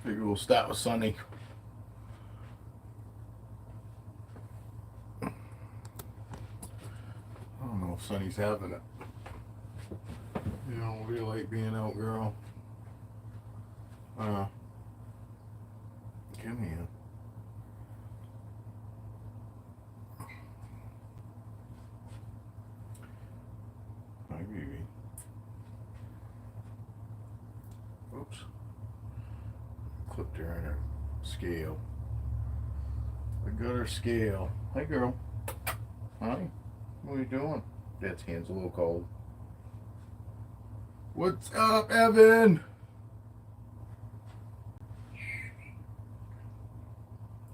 Figure we'll start with Sunny. I don't know if Sunny's having it. You don't really like being out, girl. Come here. Hi, baby. Oops. Clipped her in her scale. I got her scale. Hi, girl. Hi. What are you doing? Dad's hand's a little cold. What's up, Evan?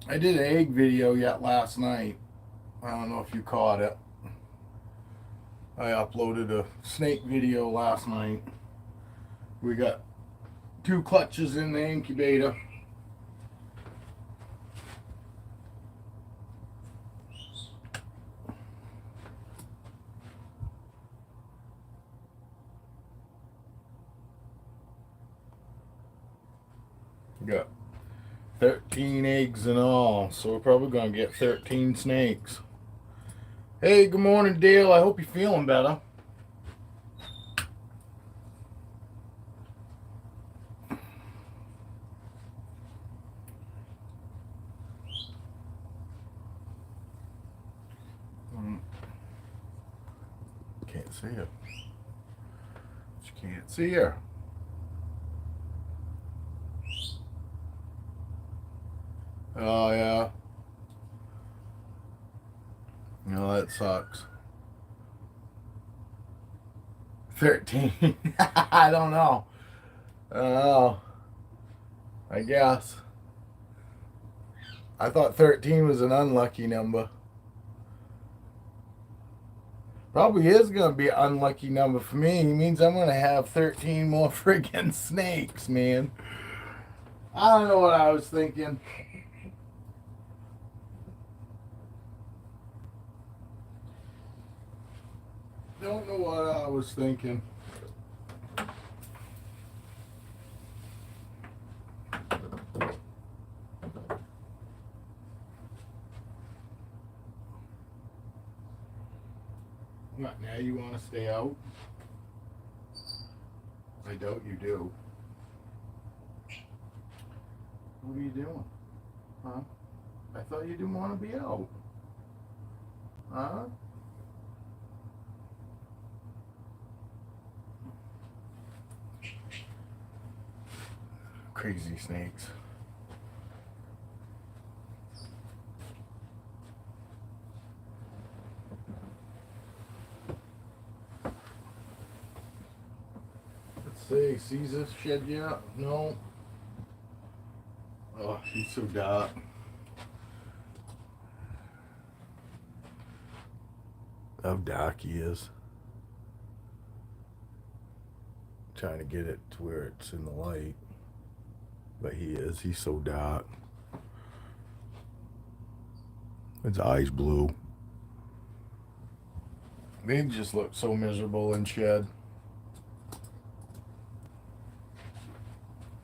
I did an egg video yet last night. I don't know if you caught it. I uploaded a snake video last night. We got 2 clutches in the incubator. We got 13 eggs in all, so we're probably gonna get 13 snakes. Hey, good morning, Dale. I hope you're feeling better. Can't see her. She can't see her. Oh, yeah. No, that sucks. 13. I don't know. I guess. I thought 13 was an unlucky number. Probably is going to be an unlucky number for me. It means I'm going to have 13 more friggin' snakes, man. I don't know what I was thinking. Don't know what I was thinking. What, now you want to stay out? I doubt you do. What are you doing? Huh? I thought you didn't want to be out. Huh? Crazy snakes. Let's see, Caesar shed yet? No. Oh, he's so dark. How dark he is. Trying to get it to where it's in the light. But he's so dark. His eyes blue. They just look so miserable in shed.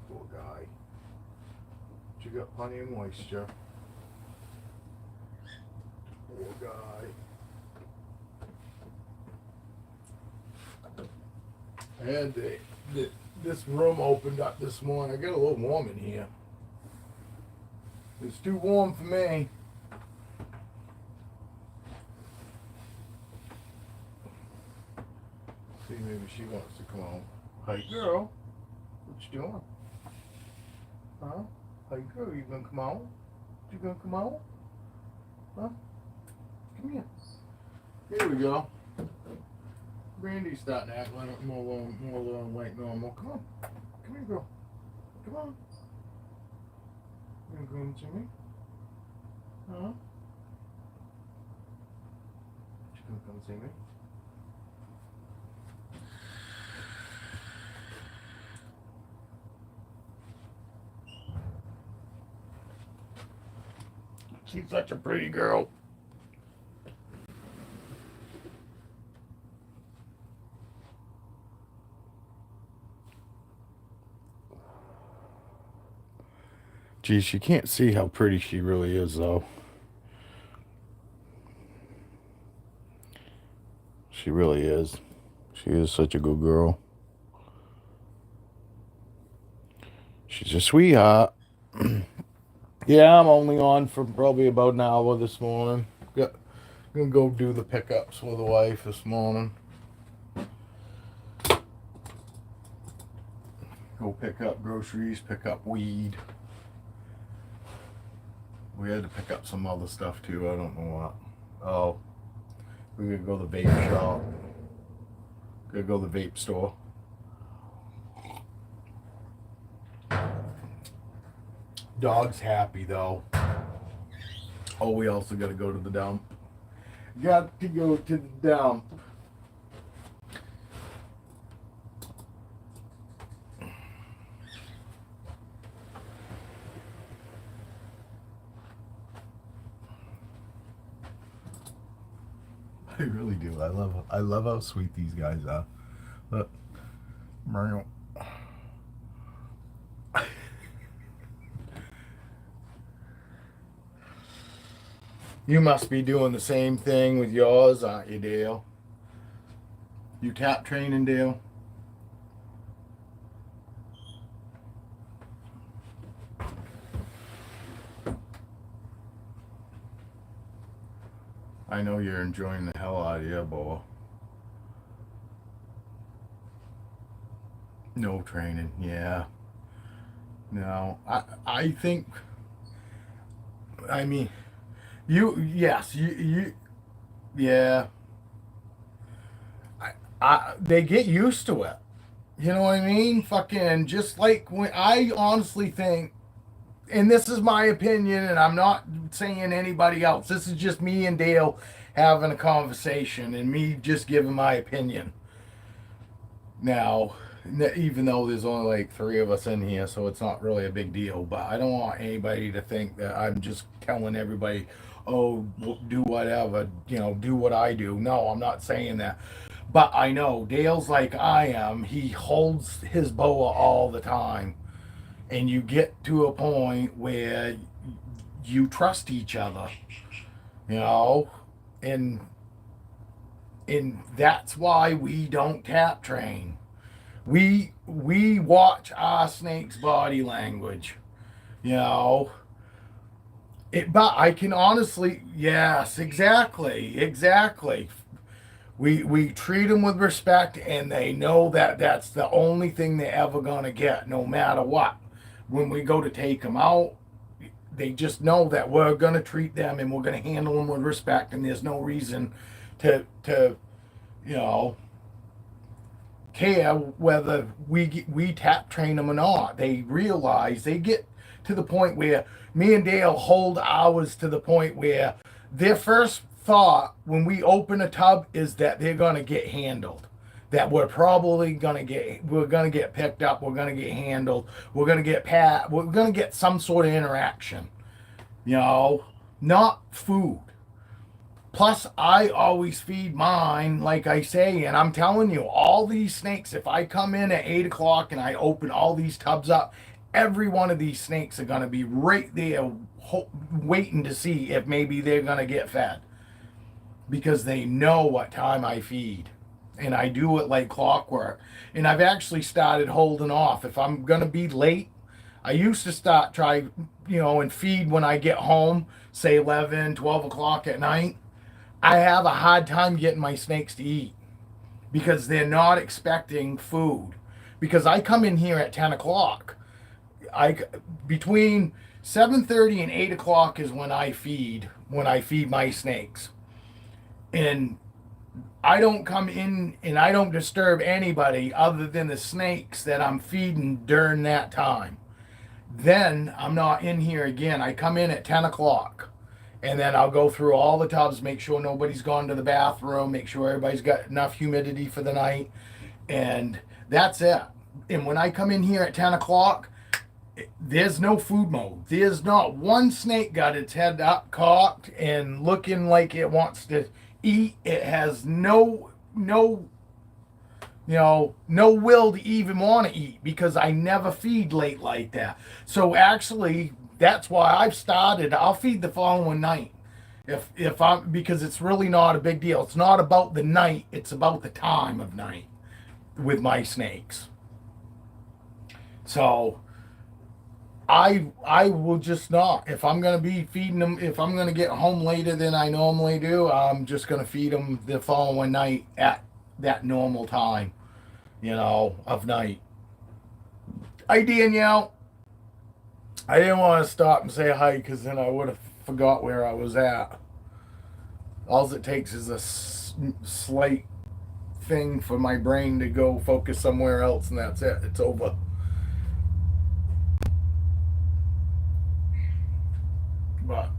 Poor guy. But you got plenty of moisture. Poor guy. I had this room opened up this morning. I got a little warm in here. It's too warm for me. See, maybe she wants to come out. Hi, girl. What you doing? Huh? Hi, girl. You gonna come out? You gonna come out? Huh? Come here. Here we go. Brandy's starting to act like more like normal. Come on. Come here, girl. Come on. You gonna come to me? Huh? You gonna come see me? She's such a pretty girl. Geez, you can't see how pretty she really is, though. She really is. She is such a good girl. She's a sweetheart. Yeah, I'm only on for probably about an hour this morning. Gonna go do the pickups with the wife this morning. Go pick up groceries, pick up weed. We had to pick up some other stuff too. I don't know what. Oh, we gotta go to the vape shop. Gotta go to the vape store. Dog's happy though. Oh, we also gotta go to the dump. Got to go to the dump. I really do. I love how sweet these guys are. Look, Mario. You must be doing the same thing with yours, aren't you, Dale? You tap training, Dale? I know you're enjoying the hell out of your Boa. No training, yeah. No, I think. I mean, yes, yeah. They get used to it. You know what I mean? Fucking just like when I honestly think, and this is my opinion, and I'm not saying anybody else. This is just me and Dale having a conversation, and me just giving my opinion. Now, even though there's only like 3 of us in here, so it's not really a big deal. But I don't want anybody to think that I'm just telling everybody, oh, do whatever, do what I do. No, I'm not saying that. But I know Dale's like I am. He holds his Boa all the time. And you get to a point where you trust each other, and that's why we don't tap train. We watch our snake's body language, But I can honestly, yes, exactly. We treat them with respect, and they know that that's the only thing they're ever gonna get, no matter what. When we go to take them out, they just know that we're going to treat them and we're going to handle them with respect, and there's no reason to care whether we tap train them or not. They realize, they get to the point where me and Dale hold ours to the point where their first thought when we open a tub is that they're going to get handled. That we're probably gonna get picked up, we're gonna get handled, we're gonna get some sort of interaction, not food. Plus, I always feed mine, like I say, and I'm telling you, all these snakes, if I come in at 8 o'clock and I open all these tubs up, every one of these snakes are gonna be right there waiting to see if maybe they're gonna get fed, because they know what time I feed. And I do it like clockwork. And I've actually started holding off. If I'm going to be late, I used to try, and feed when I get home, say 11, 12 o'clock at night. I have a hard time getting my snakes to eat because they're not expecting food. Because I come in here at 10 o'clock. Between 7:30 and 8 o'clock is when I feed my snakes. And I don't come in and I don't disturb anybody other than the snakes that I'm feeding during that time. Then I'm not in here again. I come in at 10 o'clock and then I'll go through all the tubs, make sure nobody's gone to the bathroom, make sure everybody's got enough humidity for the night. And that's it. And when I come in here at 10 o'clock, there's no food mode. There's not one snake got its head up cocked and looking like it wants to eat. It has no no will to even want to eat because I never feed late like that. So actually, that's why I've started. I'll feed the following night. If I'm because it's really not a big deal. It's not about the night, it's about the time of night with my snakes. So I will just not. If I'm gonna be feeding them, if I'm gonna get home later than I normally do, I'm just gonna feed them the following night at that normal time, of night. Hi Danielle. I didn't want to stop and say hi because then I would have forgot where I was at. All it takes is a slight thing for my brain to go focus somewhere else, and that's it. It's over. But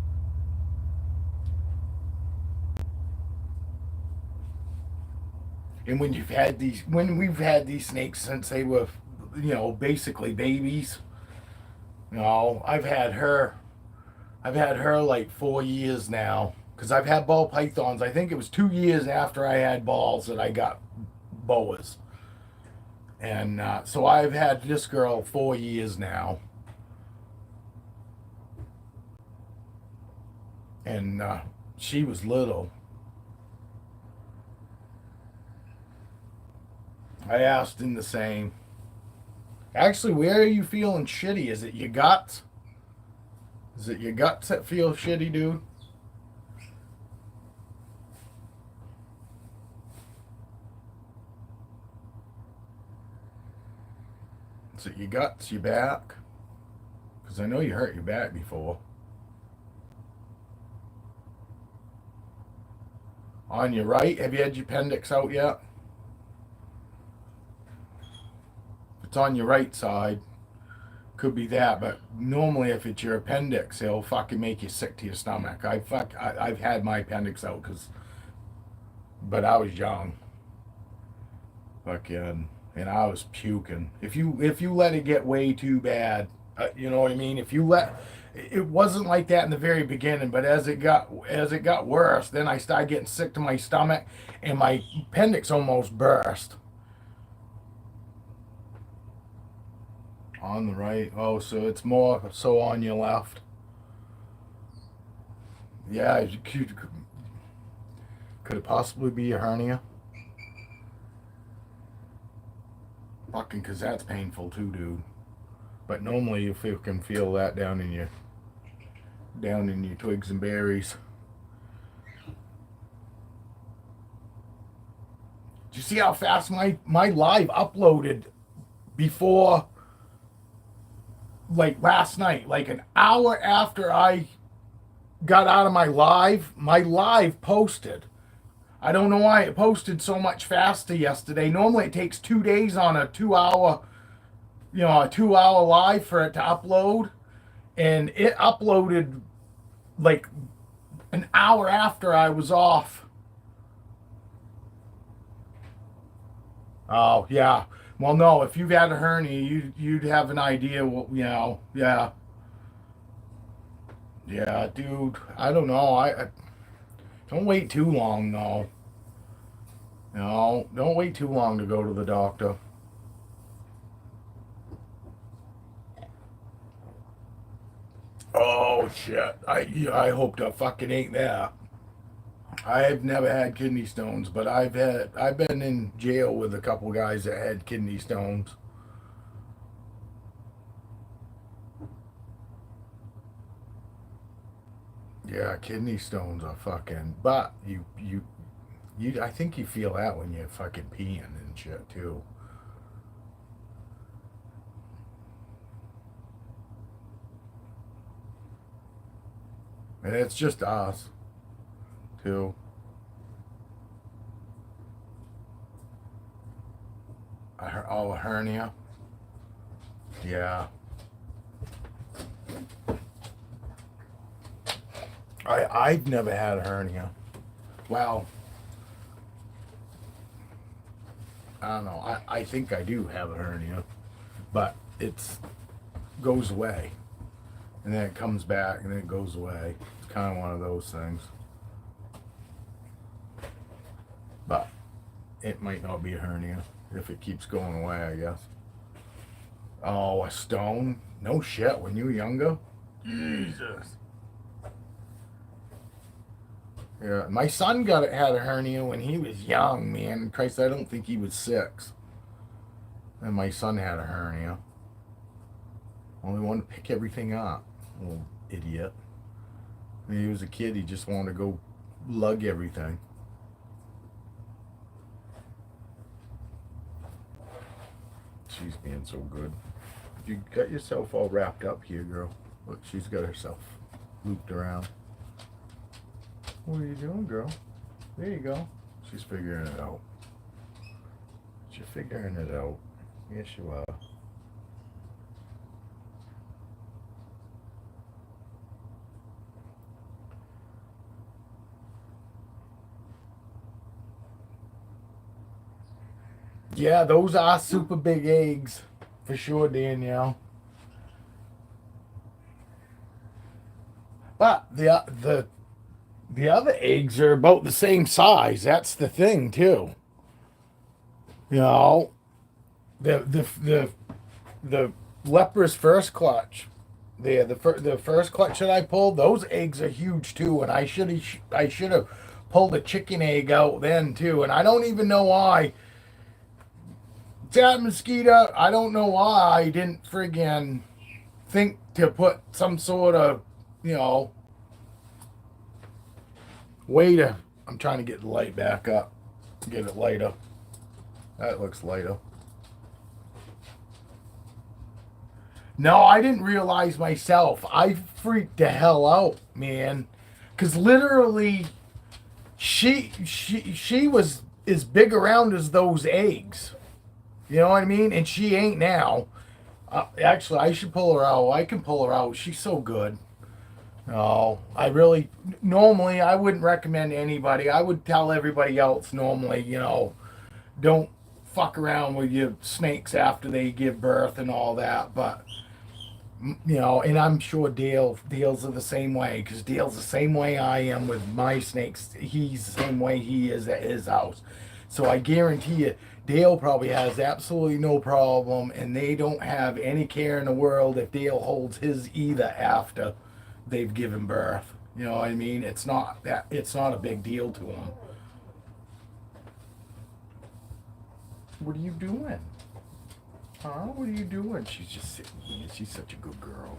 and when we've had these snakes since they were, basically babies. I've had her like 4 years now. Because I've had ball pythons. I think it was 2 years after I had balls that I got boas. And so I've had this girl 4 years now. And she was little. I asked him the same. Actually, where are you feeling shitty? Is it your guts? Is it your guts that feel shitty, dude? Is it your guts, your back? Because I know you hurt your back before. On your right, have you had your appendix out yet? If it's on your right side, could be that. But normally, if it's your appendix, it'll fucking make you sick to your stomach. I've had my appendix out but I was young. Fucking, and I was puking. If you let it get way too bad, you know what I mean. If you let, it wasn't like that in the very beginning, but as it got worse, then I started getting sick to my stomach, and my appendix almost burst. On the right. Oh, so it's more so on your left. Yeah, could it possibly be a hernia? Fucking, because that's painful too, dude. But normally you can feel that down in your twigs and berries. Do you see how fast my live uploaded before, like last night, like an hour after I got out of my live posted. I don't know why it posted so much faster yesterday. Normally it takes 2 days on a 2 hour, a 2 hour live for it to upload. And it uploaded like an hour after I was off. Oh, yeah. Well, no, if you've had a hernia, you'd have an idea. Yeah. Yeah, dude. I don't know. I don't wait too long, though. No, don't wait too long to go to the doctor. Oh shit! I hope to fucking ain't that. I've never had kidney stones, but I've been in jail with a couple guys that had kidney stones. Yeah, kidney stones are fucking. But I think you feel that when you're fucking peeing and shit too. And it's just us, too. A hernia. Yeah. I've never had a hernia. Well, I don't know. I think I do have a hernia, but it's goes away, and then it comes back, and then it goes away. It's kind of one of those things. But it might not be a hernia if it keeps going away, I guess. Oh, a stone? No shit. When you were younger? Jesus. Yeah, my son had a hernia when he was young, man. Christ, I don't think he was 6. And my son had a hernia. Only wanted to pick everything up. Little idiot. When he was a kid, he just wanted to go lug everything. She's being so good. You got yourself all wrapped up here, girl. Look, she's got herself looped around. What are you doing, girl? There you go. She's figuring it out. She's figuring it out. Yes, you are. Yeah, those are super big eggs. For sure, Danielle. But the other eggs are about the same size. That's the thing, too. You know, the leper's first clutch. The first clutch that I pulled, those eggs are huge too, and I should have pulled a chicken egg out then too, and I don't even know why. That mosquito, I don't know why I didn't friggin' think to put some sort of, you know, way to. I'm trying to get the light back up, get it lighter. That looks lighter. No, I didn't realize myself. I freaked the hell out, man. Because literally, she was as big around as those eggs. You know what I mean? And she ain't now. Actually, I should pull her out. I can pull her out. She's so good. No, normally, I wouldn't recommend anybody. I would tell everybody else normally, you know, don't fuck around with your snakes after they give birth and all that. But, you know, and I'm sure Dale's are the same way, because Dale's the same way I am with my snakes. He's the same way he is at his house. So I guarantee you, Dale probably has absolutely no problem, and they don't have any care in the world if Dale holds his either after they've given birth. You know what I mean? It's not a big deal to them. What are you doing? Huh? What are you doing? She's just sitting here. She's such a good girl.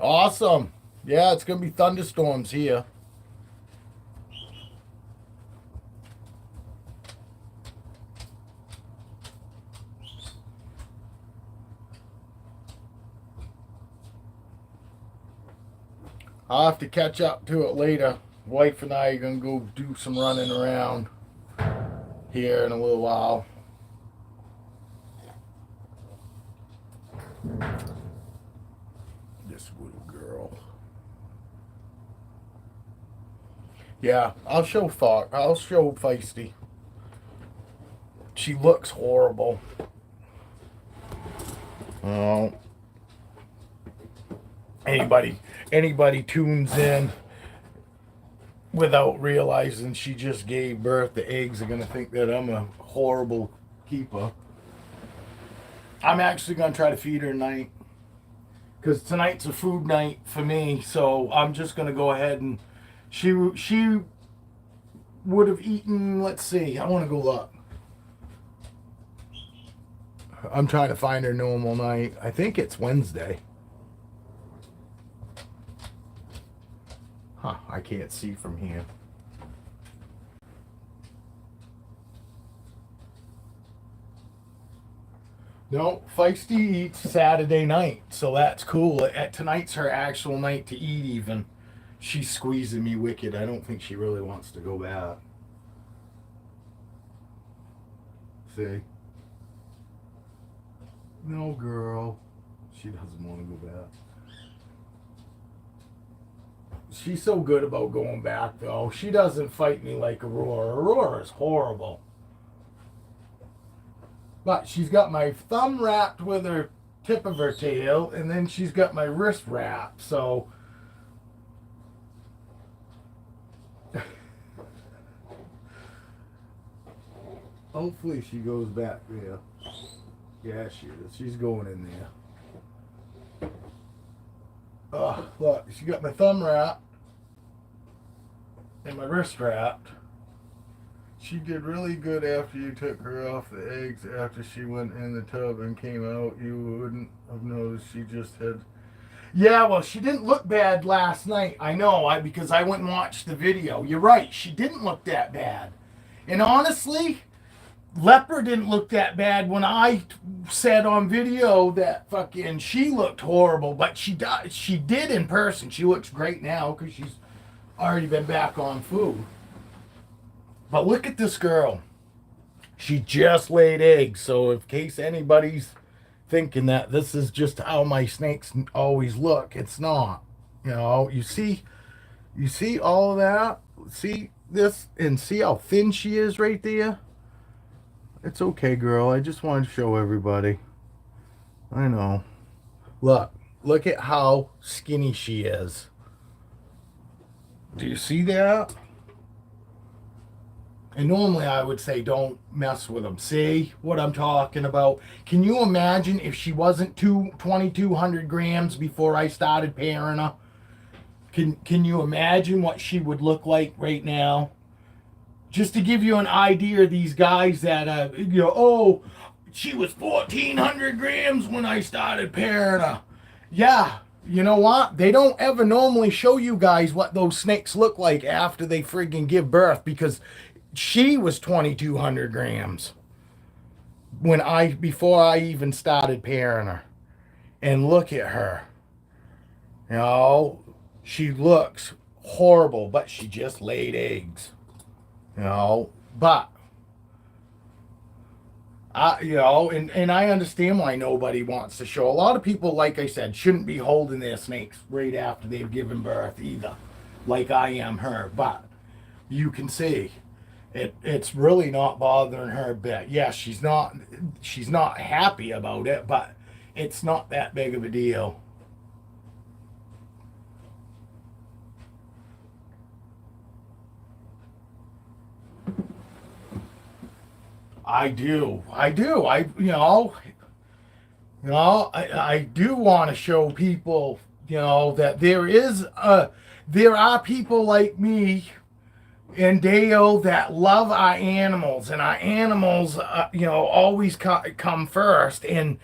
Awesome. Yeah, it's going to be thunderstorms here. I'll have to catch up to it later. Wife and I are going to go do some running around here in a little while. This little girl. Yeah, I'll show Feisty. She looks horrible. Oh. Anybody tunes in without realizing she just gave birth to eggs are going to think that I'm a horrible keeper. I'm actually going to try to feed her tonight, because tonight's a food night for me, so I'm just going to go ahead and she would have eaten, let's see, I want to go look. I'm trying to find her normal night. I think it's Wednesday. Huh, I can't see from here. No, Feisty eats Saturday night, so that's cool. Tonight's her actual night to eat even. She's squeezing me wicked. I don't think she really wants to go back. See? No, girl. She doesn't want to go back. She's so good about going back, though. She doesn't fight me like Aurora. Aurora is horrible. But she's got my thumb wrapped with her tip of her tail, and then she's got my wrist wrapped, so... Hopefully she goes back there. Yeah, she is. She's going in there. Oh, look, she got my thumb wrapped and my wrist wrapped. She did really good after you took her off the eggs. After she went in the tub and came out, you wouldn't have noticed she just had. Yeah, well, she didn't look bad last night. I know, because I went and watched the video. You're right, she didn't look that bad. And honestly, Leopard didn't look that bad when I said on video that fucking she looked horrible, but she did in person. She looks great now because she's already been back on food. But look at this girl. She just laid eggs, so in case anybody's thinking that this is just how my snakes always look, it's not. You know, you see all of that? See this and see how thin she is right there? It's okay, girl. I just wanted to show everybody. I know. Look at how skinny she is. Do you see that? And normally I would say don't mess with them. See what I'm talking about? Can you imagine if she wasn't 2,200 grams before I started pairing her? Can you imagine what she would look like right now? Just to give you an idea of these guys that, oh, she was 1,400 grams when I started pairing her. Yeah, you know what? They don't ever normally show you guys what those snakes look like after they friggin' give birth, because she was 2,200 grams before I even started pairing her. And look at her. You know, she looks horrible, but she just laid eggs. You know, but and I understand why nobody wants to show. A lot of people, like I said, shouldn't be holding their snakes right after they've given birth either, like I am her. But you can see it's really not bothering her a bit. Yes, she's not happy about it, but it's not that big of a deal. I do. I do want to show people, that there are people like me and Dale that love our animals, and our animals, always come first. And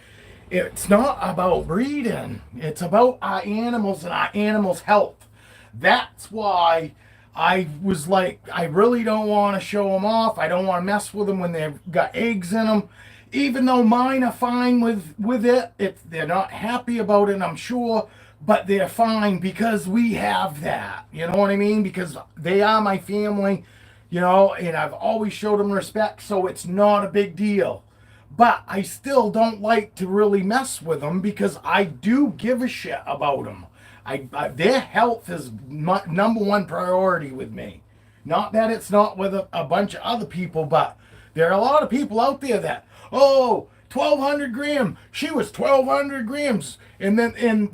it's not about breeding. It's about our animals and our animals' health. That's why I was like, I really don't want to show them off. I don't want to mess with them when they've got eggs in them. Even though mine are fine with it, they're not happy about it, I'm sure, but they're fine because we have that. You know what I mean? Because they are my family, and I've always showed them respect, so it's not a big deal. But I still don't like to really mess with them because I do give a shit about them. Their health is my number one priority with me. Not that it's not with a bunch of other people, but there are a lot of people out there that, 1,200 grams. She was 1,200 grams. And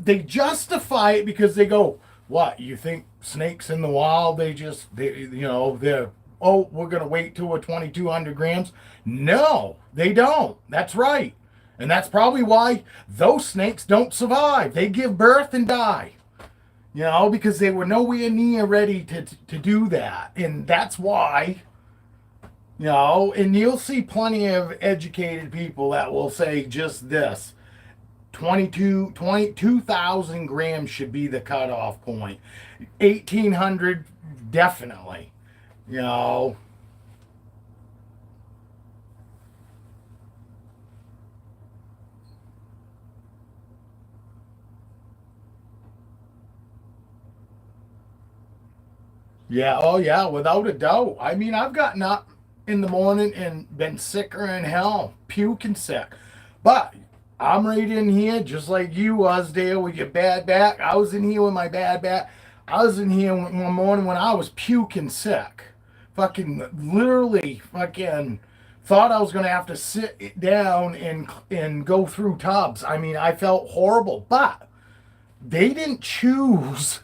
they justify it because they go, what, you think snakes in the wild, they're, we're going to wait till we're 2,200 grams? No, they don't. That's right. And that's probably why those snakes don't survive. They give birth and die. Because they were nowhere near ready to do that. And that's why, and you'll see plenty of educated people that will say just this. 22,000 grams should be the cutoff point. 1,800, definitely. Yeah, oh yeah, without a doubt. I mean, I've gotten up in the morning and been sicker than hell, puking sick. But I'm right in here, just like you was, Dale, with your bad back. I was in here with my bad back. I was in here one morning when I was puking sick. Fucking literally fucking thought I was going to have to sit down and go through tubs. I mean, I felt horrible. But they didn't choose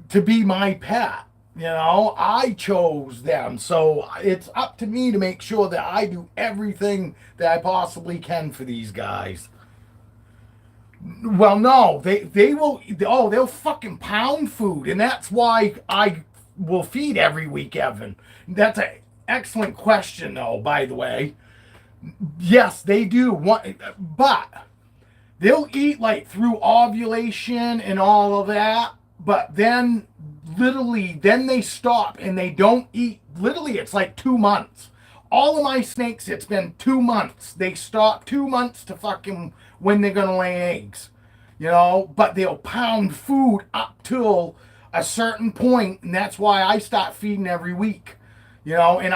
to be my pet. You know, I chose them. So it's up to me to make sure that I do everything that I possibly can for these guys. Well, no, they will. Oh, they'll fucking pound food, and that's why I will feed every week, Evan. That's an excellent question, though. By the way, yes, they do. But they'll eat like through ovulation and all of that, but then literally, then they stop and they don't eat. Literally, it's like 2 months. All of my snakes, it's been 2 months. They stop 2 months to fucking when they're gonna lay eggs, you know. But they'll pound food up till a certain point, and that's why I start feeding every week, you know. And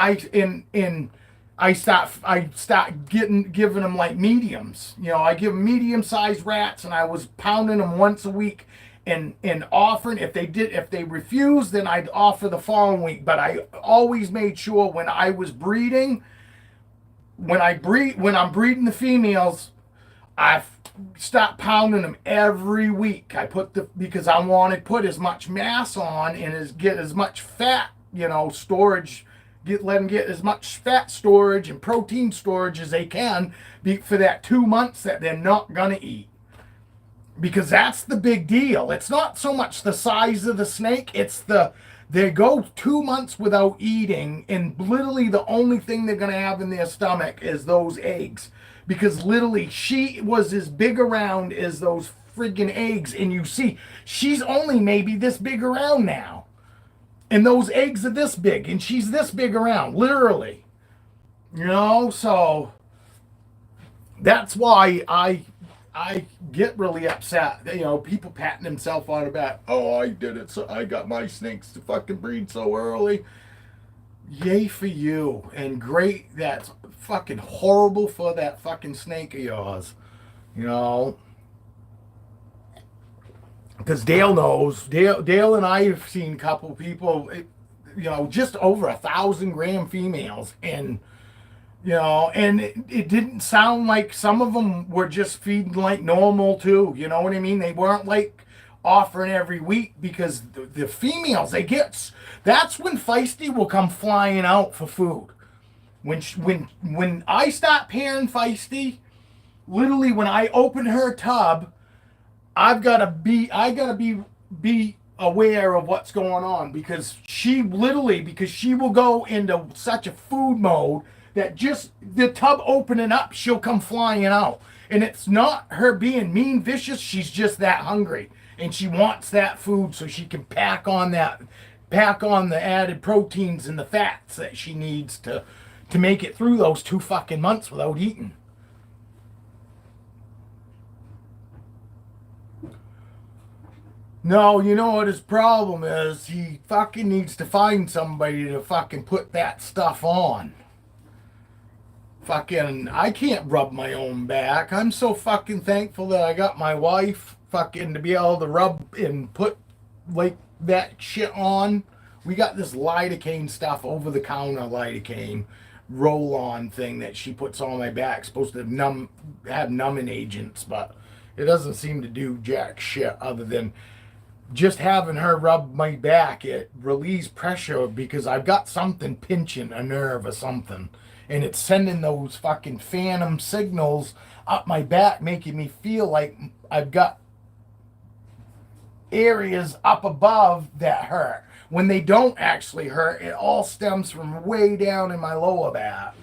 I start giving them like mediums. You know, I give them medium-sized rats, and I was pounding them once a week, and offering if they refused, then I'd offer the following week. But I always made sure when I was breeding, when I'm breeding the females, I stop pounding them every week. Because I want to put as much mass on and get as much fat, you know, storage. Let them get as much fat storage and protein storage as they can for that 2 months that they're not gonna eat. Because that's the big deal. It's not so much the size of the snake, it's they go 2 months without eating, and literally the only thing they're gonna have in their stomach is those eggs. Because literally she was as big around as those friggin' eggs, and you see, she's only maybe this big around now. And those eggs are this big, and she's this big around, literally. You know, so that's why I get really upset. You know, people patting themselves on the back. Oh, I did it. So I got my snakes to fucking breed so early. Yay for you. And great. That's fucking horrible for that fucking snake of yours. You know. Because Dale knows. Dale and I have seen a couple people, you know, just over 1,000-gram females, and you know, and it didn't sound like some of them were just feeding like normal too. You know what I mean? They weren't like offering every week, because the females that's when Feisty will come flying out for food. When I start pairing Feisty, literally when I open her tub, I gotta be aware of what's going on, because she will go into such a food mode that just the tub opening up, she'll come flying out. And it's not her being mean, vicious, she's just that hungry. And she wants that food so she can pack on the added proteins and the fats that she needs to make it through those 2 fucking months without eating. No, you know what his problem is? He fucking needs to find somebody to fucking put that stuff on. Fucking, I can't rub my own back. I'm so fucking thankful that I got my wife fucking to be able to rub and put like that shit on. We got this lidocaine stuff, over the counter lidocaine roll on thing that she puts on my back. Supposed to have numbing agents, but it doesn't seem to do jack shit other than just having her rub my back. It relieves pressure because I've got something pinching a nerve or something. And it's sending those fucking phantom signals up my back, making me feel like I've got areas up above that hurt. When they don't actually hurt, it all stems from way down in my lower back.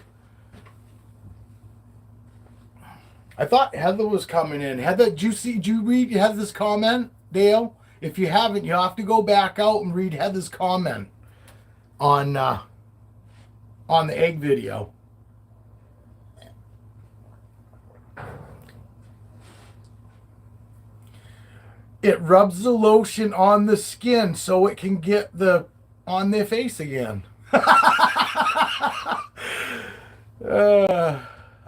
I thought Heather was coming in. Heather, did you read Heather's comment, Dale? If you haven't, you have to go back out and read Heather's comment on the egg video. It rubs the lotion on the skin so it can get on their face again.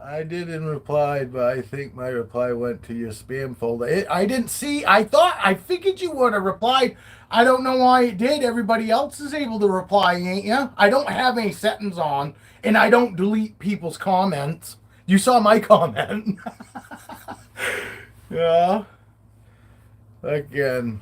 I didn't reply, but I think my reply went to your spam folder. I didn't see. I figured you would have replied. I don't know why it did. Everybody else is able to reply, ain't ya? I don't have any settings on, and I don't delete people's comments. You saw my comment. Yeah. Again.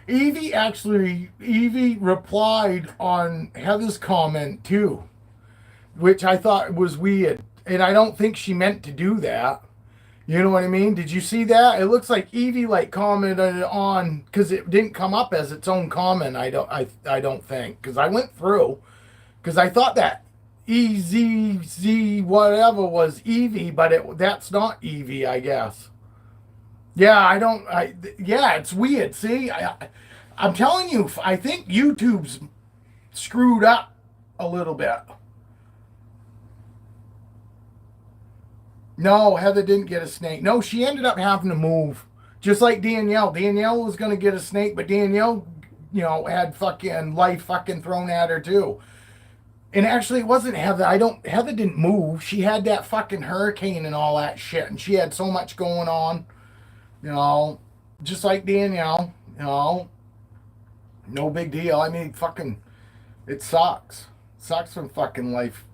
Evie replied on Heather's comment too, which I thought was weird. And I don't think she meant to do that. You know what I mean? Did you see that? It looks like Evie like commented on, because it didn't come up as its own comment. I don't think, because I went through, because I thought that EZZ whatever was Evie, but that's not Evie, I guess. Yeah, yeah, it's weird. See, I'm telling you, I think YouTube's screwed up a little bit. No, Heather didn't get a snake. No, she ended up having to move. Just like Danielle. Danielle was going to get a snake, but Danielle, had fucking life fucking thrown at her too. And actually, it wasn't Heather. Heather didn't move. She had that fucking hurricane and all that shit. And she had so much going on. Just like Danielle. No big deal. I mean, fucking, it sucks. Sucks when fucking life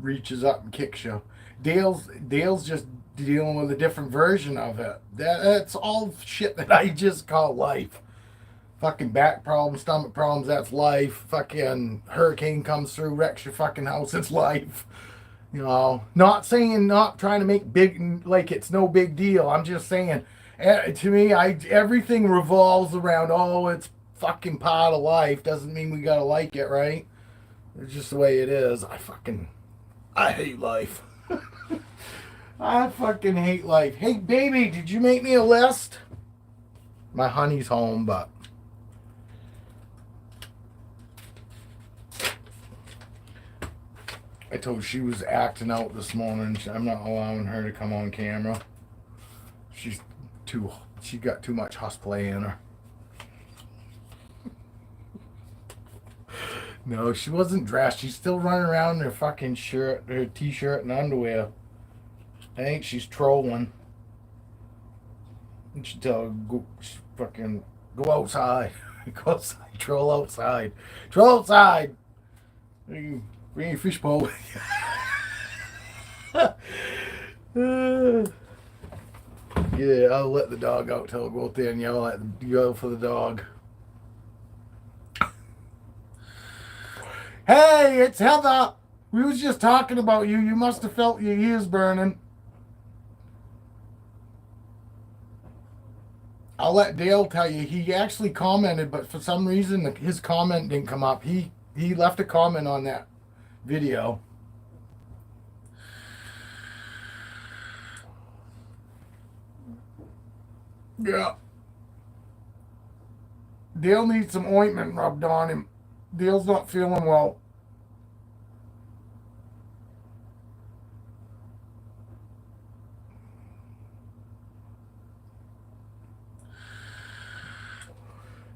reaches up and kicks you. Dale's just dealing with a different version of it. That's all shit that I just call life. Fucking back problems, stomach problems, that's life. Fucking hurricane comes through, wrecks your fucking house, it's life. Not trying to make big, like it's no big deal. I'm just saying, to me, everything revolves around, it's fucking part of life. Doesn't mean we gotta like it, right? It's just the way it is. I hate life. I fucking hate life. Hey, baby, did you make me a list? My honey's home, but I told her she was acting out this morning. I'm not allowing her to come on camera. She got too much husplay in her. No, she wasn't dressed. She's still running around in her fucking shirt, her t-shirt and underwear. I think she's trolling. And she tell her, fucking go outside. Go outside. Troll outside. Troll outside. Bring your fish bowl. Yeah, I'll let the dog out till I go out there and yell for the dog. Hey, it's Heather. We was just talking about you. You must have felt your ears burning. I'll let Dale tell you. He actually commented, but for some reason his comment didn't come up. He left a comment on that video. Yeah. Dale needs some ointment rubbed on him. Dale's not feeling well.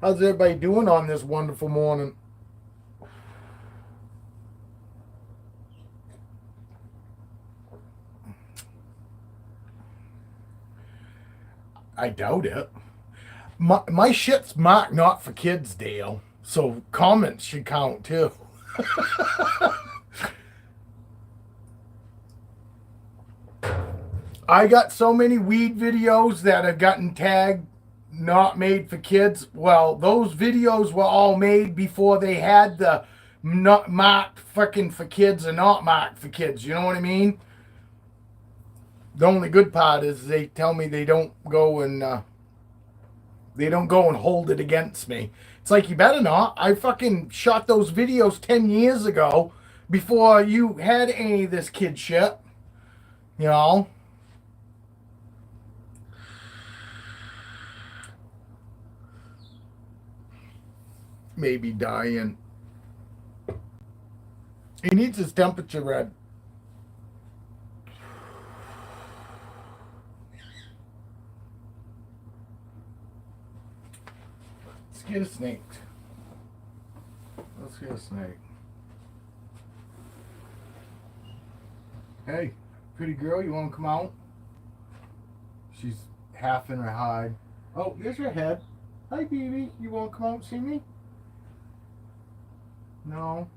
How's everybody doing on this wonderful morning? I doubt it. My shit's marked not for kids, Dale. So comments should count too. I got so many weed videos that have gotten tagged not made for kids. Well, those videos were all made before they had the not marked fucking for kids and not marked for kids. You know what I mean? The only good part is they tell me they don't go and hold it against me. It's like, you better not. I fucking shot those videos 10 years ago before you had any of this kid shit. Maybe dying. He needs his temperature read. Let's get a snake. Let's get a snake. Hey, pretty girl, you want to come out? She's half in her hide. Oh, there's your head. Hi, baby. You want to come out and see me? No.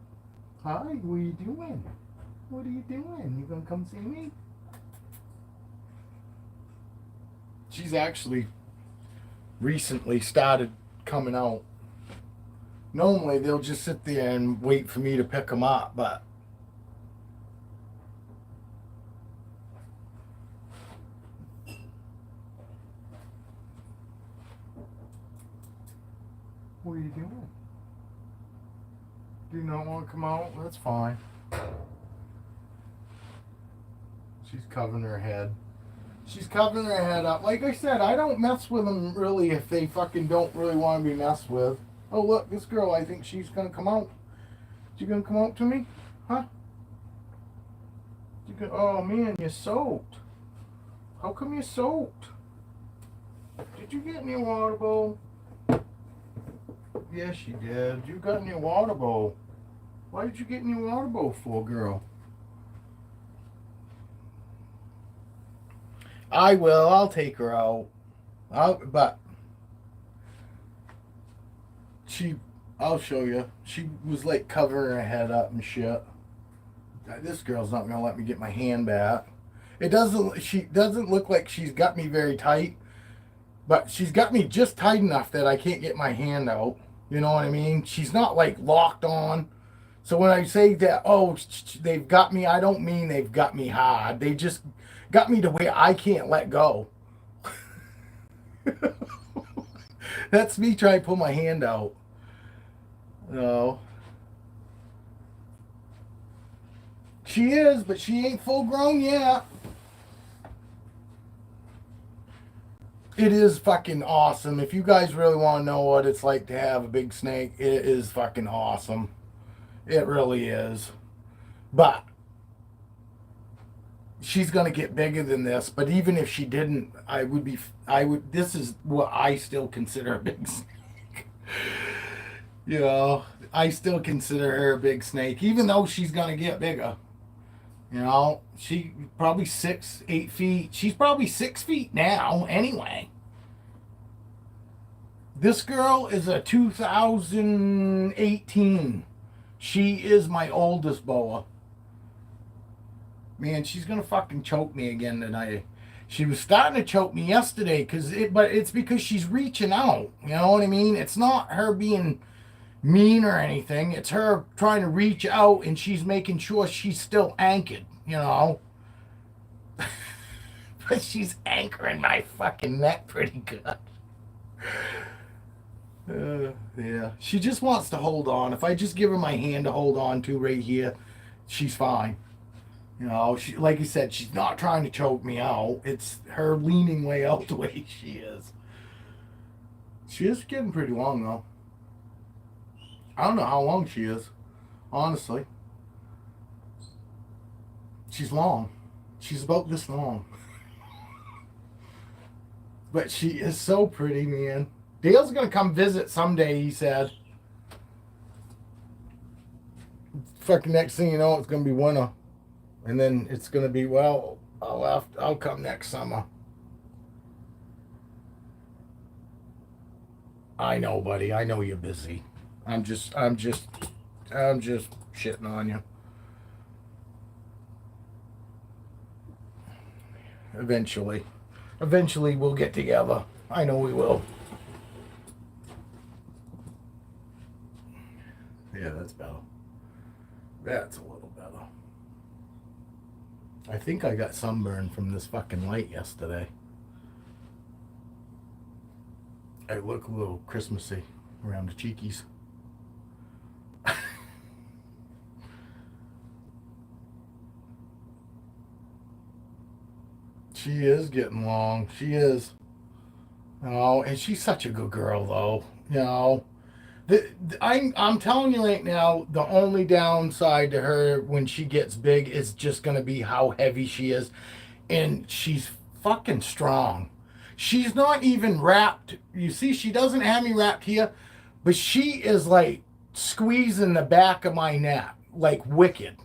Hi, what are you doing? What are you doing? You gonna come see me? She's actually recently started coming out. Normally they'll just sit there and wait for me to pick them up, but what are you doing? Do you not want to come out? That's fine. She's covering her head. She's covering her head up. Like I said, I don't mess with them really if they fucking don't really want to be messed with. Oh, look, this girl, I think she's going to come out. She going to come out to me? Huh? Oh, man, you're soaked. How come you're soaked? Did you get in your water bowl? Yes, you did. You got in your water bowl. Why did you get in your water bowl for, girl? I will. I'll take her out. But I'll show you. She was like covering her head up and shit. This girl's not gonna let me get my hand back. She doesn't look like she's got me very tight, but she's got me just tight enough that I can't get my hand out. You know what I mean? She's not like locked on. So when I say that, oh, they've got me, I don't mean they've got me hard. They just got me to where I can't let go. That's me trying to pull my hand out. No. She is, but she ain't full grown yet. It is fucking awesome. If you guys really want to know what it's like to have a big snake, it is fucking awesome. It really is. But she's going to get bigger than this. But even if she didn't, this is what I still consider a big snake. You know, I still consider her a big snake, even though she's going to get bigger. You know, she probably 6, 8 feet. She's probably 6 feet now, anyway. This girl is a 2018. She is my oldest boa. Man, she's gonna fucking choke me again tonight. She was starting to choke me yesterday, but it's because she's reaching out. You know what I mean? It's not her being mean or anything. It's her trying to reach out, and she's making sure she's still anchored, you know. But she's anchoring my fucking neck pretty good. Yeah. She just wants to hold on. If I just give her my hand to hold on to right here, she's fine. You know, like you said, she's not trying to choke me out. It's her leaning way out the way she is. She is getting pretty long, though. I don't know how long she is, honestly. She's long. She's about this long. But she is so pretty, man. Dale's going to come visit someday, he said. Fucking next thing you know, it's going to be winter. And then it's going to be, well, I'll come next summer. I know, buddy. I know you're busy. I'm just shitting on you. Eventually we'll get together. I know we will. Yeah, that's better. That's a little better. I think I got sunburn from this fucking light yesterday. I look a little Christmassy around the cheekies. She is getting long. She is. Oh, and she's such a good girl, though. You know, I'm telling you right now, the only downside to her when she gets big is just going to be how heavy she is. And she's fucking strong. She's not even wrapped. You see, she doesn't have me wrapped here, but she is like squeezing the back of my neck like wicked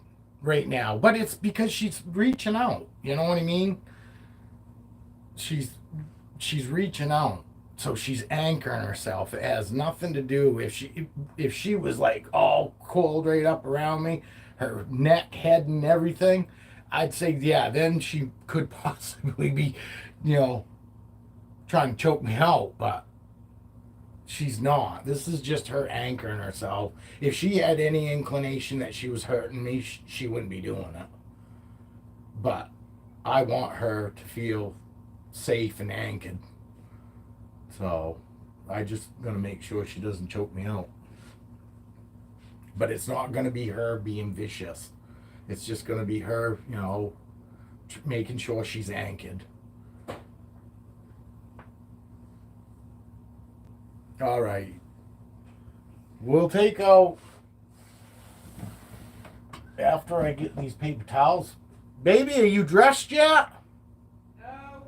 right now. But it's because she's reaching out. You know what I mean? She's reaching out, so she's anchoring herself. It has nothing to do if she was like all coiled right up around me, her neck, head, and everything. I'd say yeah, then she could possibly be, you know, trying to choke me out. But She's not. This is just her anchoring herself. If she had any inclination that she was hurting me, she wouldn't be doing it. But I want her to feel safe and anchored. So I just gonna make sure she doesn't choke me out. But it's not gonna be her being vicious. It's just gonna be her, making sure she's anchored. All right. We'll take out, after I get these paper towels. Baby, are you dressed yet? No.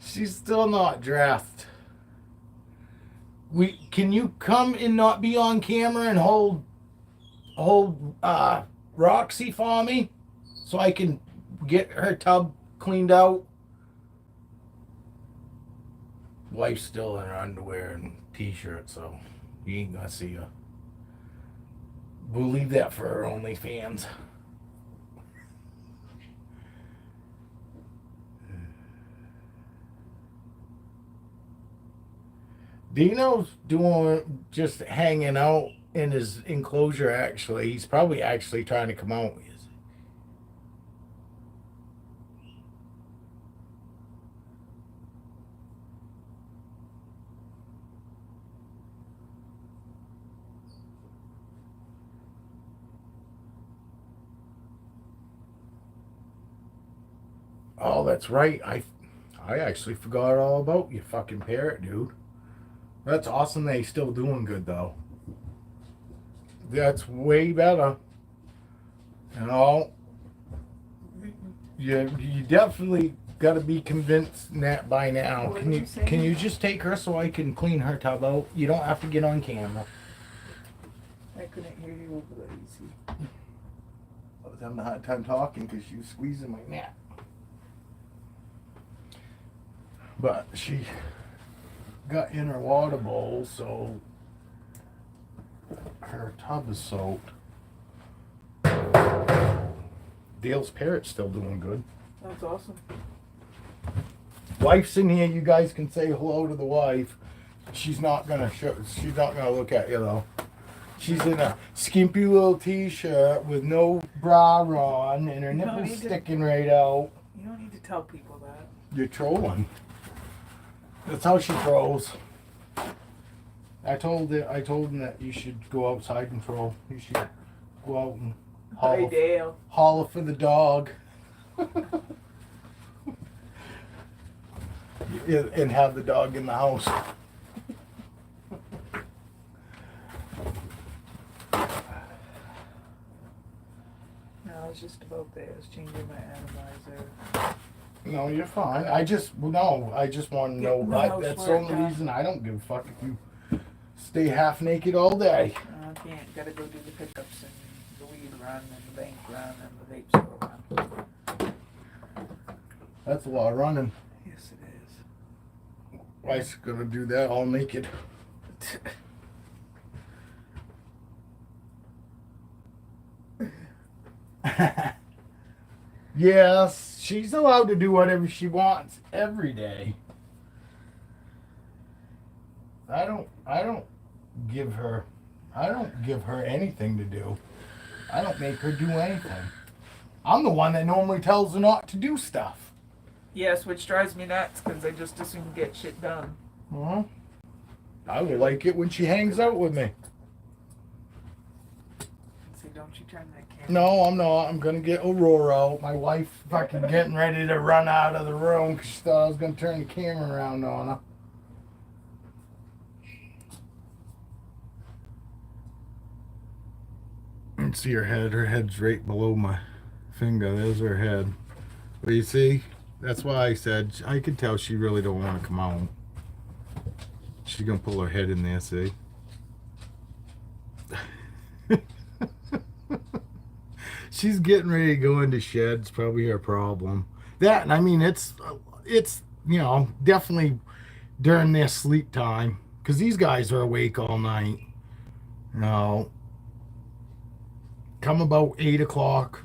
She's still not dressed. Can you come and not be on camera and hold Roxy for me so I can get her tub cleaned out? Wife's still in her underwear and t-shirt, so you ain't gonna see her. We'll leave that for her OnlyFans. Dino's just hanging out in his enclosure. Actually, he's probably actually trying to come out. Oh, that's right. I actually forgot all about you, fucking parrot, dude. That's awesome that he's still doing good, though. That's way better. You definitely got to be convinced that by now. What Can you just take her so I can clean her tub out? You don't have to get on camera. I couldn't hear you over the AC. I was having a hard time talking because you were squeezing my neck. But she got in her water bowl, so her tub is soaked. Dale's parrot's still doing good. That's awesome. Wife's in here. You guys can say hello to the wife. She's not gonna look at you though. She's in a skimpy little t-shirt with no bra on and her nipples sticking right out. You don't need to tell people that. You're trolling. That's how she trolls. I told him that you should go outside and troll. You should go out and holler for the dog. And have the dog in the house. No, I was just about there. I was changing my atomizer. No, you're fine. I just want to know. That's the only reason I don't give a fuck if you stay half naked all day. I can't. Gotta go do the pickups and the weed run and the bank run and the vape store run. That's a lot of running. Yes, it is. Wife's gonna do that all naked. Yes, she's allowed to do whatever she wants every day. I don't give her anything to do. I don't make her do anything. I'm the one that normally tells her not to do stuff. Yes, which drives me nuts because I just as soon get shit done. Well, I will like it when she hangs out with me. See, don't you turn that camera. No, I'm not. I'm going to get Aurora out. My wife fucking getting ready to run out of the room because she thought I was going to turn the camera around on her. You can see her head. Her head's right below my finger. There's her head. But you see, that's why I said I could tell she really don't want to come out. She's going to pull her head in there, see? She's getting ready to go into shed. It's probably her problem. That, and I mean, it's definitely during their sleep time. Because these guys are awake all night. Come about 8 o'clock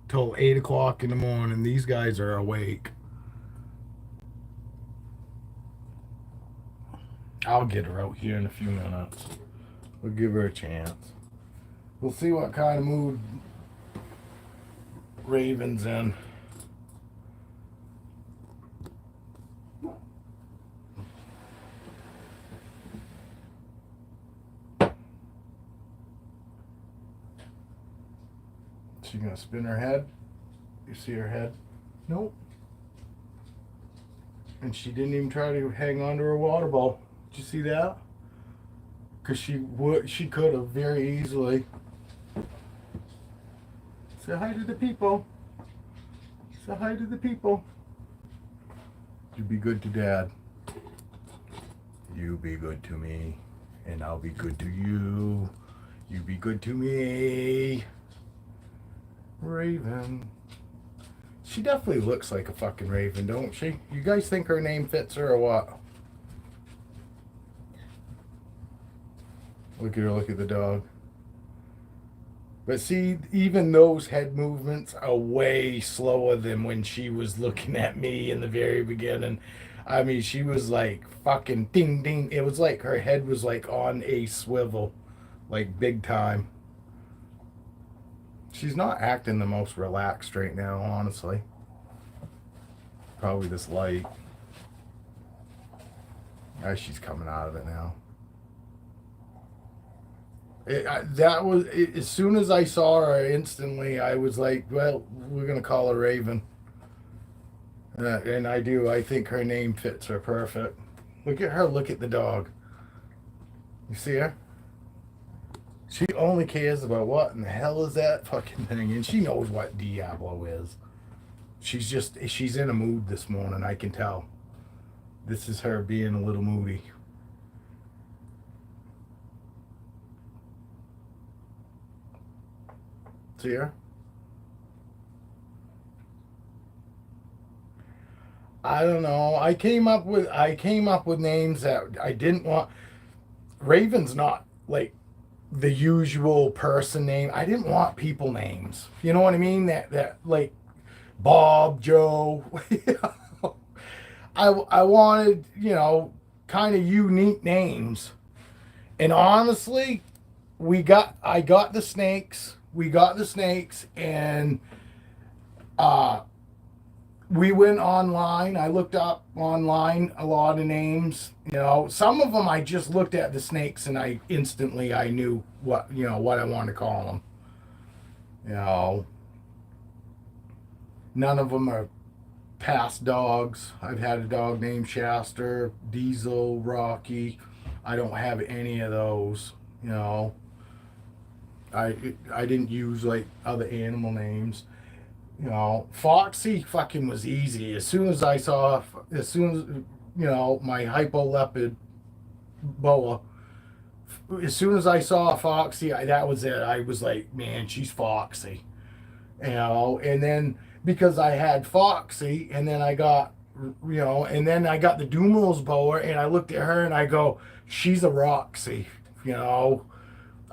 till 8 o'clock in the morning, these guys are awake. I'll get her out here in a few minutes. We'll give her a chance. We'll see what kind of mood Raven's in. She gonna spin her head? You see her head? Nope. And she didn't even try to hang on to her water ball. Did you see that? Because she could have very easily. Say hi to the people. Say hi to the people. You be good to Dad. You be good to me. And I'll be good to you. You be good to me. Raven. She definitely looks like a fucking raven, don't she? You guys think her name fits her or what? Look at her, look at the dog. But see, even those head movements are way slower than when she was looking at me in the very beginning. I mean, she was like fucking ding ding. It was like her head was like on a swivel, like big time. She's not acting the most relaxed right now, honestly. Probably this light. As she's coming out of it now. As soon as I saw her, instantly I was like, well, we're gonna call her Raven. And I do. I think her name fits her perfect. Look at her. Look at the dog. You see her? She only cares about what in the hell is that fucking thing, and she knows what Diablo is. She's in a mood this morning. I can tell. This is her being a little moody. See her? I don't know. I came up with names that I didn't want. Raven's not like the usual person name. I didn't want people names. You know what I mean? That like Bob, Joe. I wanted, kind of unique names. And honestly, I got the snakes. We got the snakes, and we went online. I looked up online a lot of names. Some of them I just looked at the snakes and I knew what I wanted to call them. None of them are past dogs. I've had a dog named Shasta, Diesel, Rocky. I don't have any of those. I didn't use like other animal names. Foxy fucking was easy. As soon as my hypo leopard boa, as soon as I saw Foxy, that was it. I was like, man, she's Foxy. And then because I had Foxy, and then I got, and then I got the Dumeril's boa, and I looked at her and I go, she's a Roxy.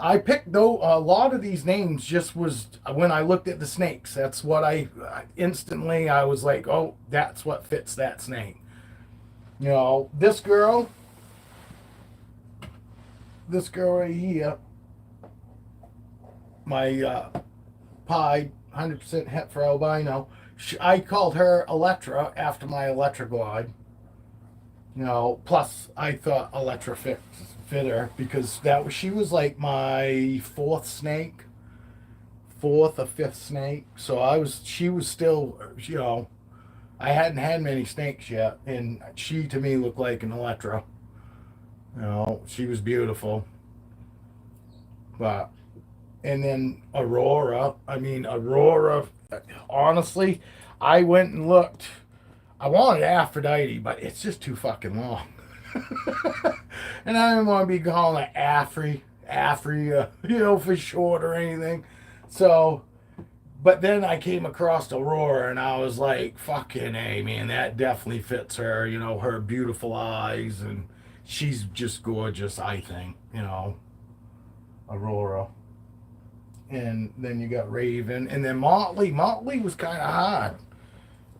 I picked though a lot of these names just was when I looked at the snakes. That's what I was like, oh, that's what fits that snake. This girl right here, my Pied 100% het for albino. I called her Electra after my Electra glide. Plus I thought Electra fit her because she was like my fourth or fifth snake. So she was still, I hadn't had many snakes yet, and she to me looked like an Electra. She was beautiful. And then Aurora, honestly, I went and looked. I wanted Aphrodite, but it's just too fucking long. And I didn't want to be calling it Afri, for short or anything. So, but then I came across Aurora and I was like, fucking A, man, that definitely fits her, her beautiful eyes, and she's just gorgeous, I think, Aurora. And then you got Raven, and then Motley. Motley was kind of hard.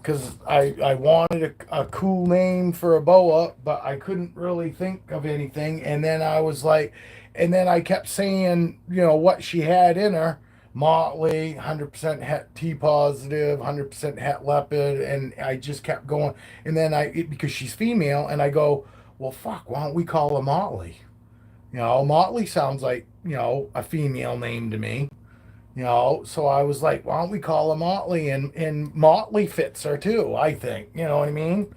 because I wanted a cool name for a boa, but I couldn't really think of anything. And then I was like, and then I kept saying, you know, what she had in her. Motley, 100% het T positive, 100% het leopard, and I just kept going. And then because she's female, and I go, well, fuck, why don't we call her Motley? You know, Motley sounds like, you know, a female name to me. You know, so I was like, why don't we call her Motley? And Motley fits her too, I think. You know what I mean?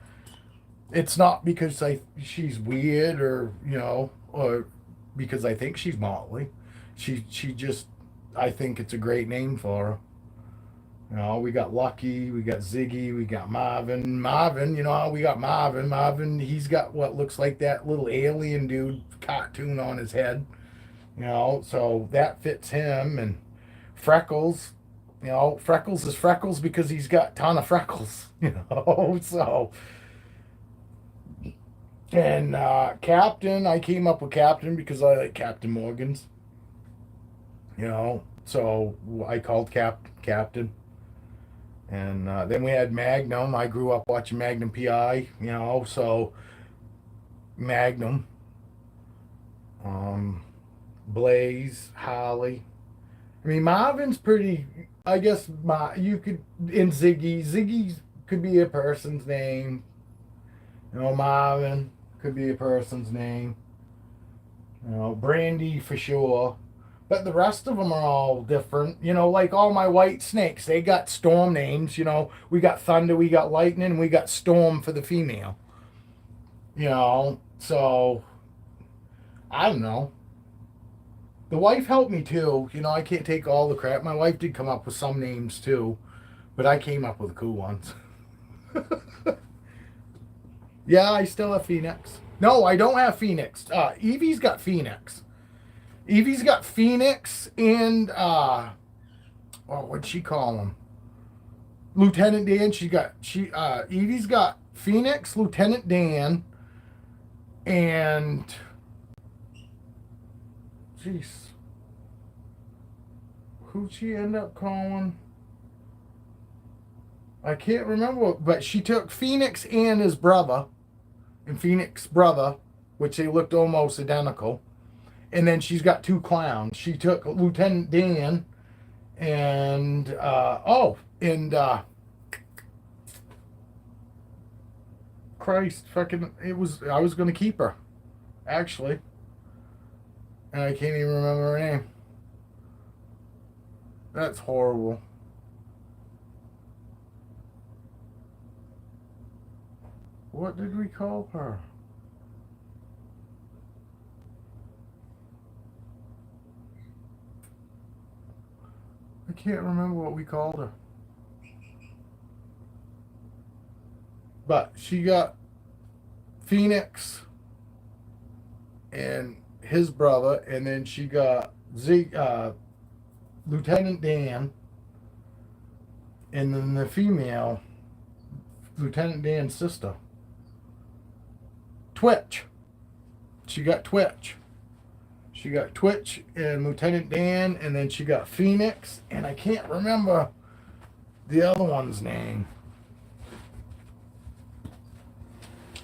It's not because she's weird or, you know, or because I think she's Motley. She just, I think it's a great name for her. You know, we got Lucky, we got Ziggy, we got Marvin. Marvin, you know, we got Marvin. Marvin, he's got what looks like that little alien dude cartoon on his head. You know, so that fits him. And Freckles, you know, Freckles is Freckles because he's got a ton of freckles, you know, so. And Captain, I came up with Captain because I like Captain Morgan's, you know, so I called Captain. And then we had Magnum. I grew up watching Magnum PI, you know, so Magnum, Blaze, Holly. I mean, Marvin's pretty. I guess you could in Ziggy. Ziggy could be a person's name. You know, Marvin could be a person's name. You know, Brandy for sure. But the rest of them are all different. You know, like all my white snakes, they got storm names. You know, we got Thunder, we got Lightning, and we got Storm for the female. You know, so I don't know. The wife helped me too. You know, I can't take all the crap. My wife did come up with some names too, but I came up with the cool ones. Yeah, I still have Phoenix. No, I don't have Phoenix. Evie's got Phoenix. Evie's got Phoenix and what'd she call him? Lieutenant Dan. Evie's got Phoenix, Lieutenant Dan, and jeez, who'd she end up calling? I can't remember, but she took Phoenix and his brother, and Phoenix brother, which they looked almost identical. And then she's got two clowns. She took Lieutenant Dan and Christ, fucking, I was gonna keep her, actually, and I can't even remember her name. That's horrible. What did we call her? I can't remember what we called her. But she got Phoenix and his brother, and then she got Lieutenant Dan, and then the female, Lieutenant Dan's sister. Twitch. She got Twitch. She got Twitch and Lieutenant Dan, and then she got Phoenix, and I can't remember the other one's name.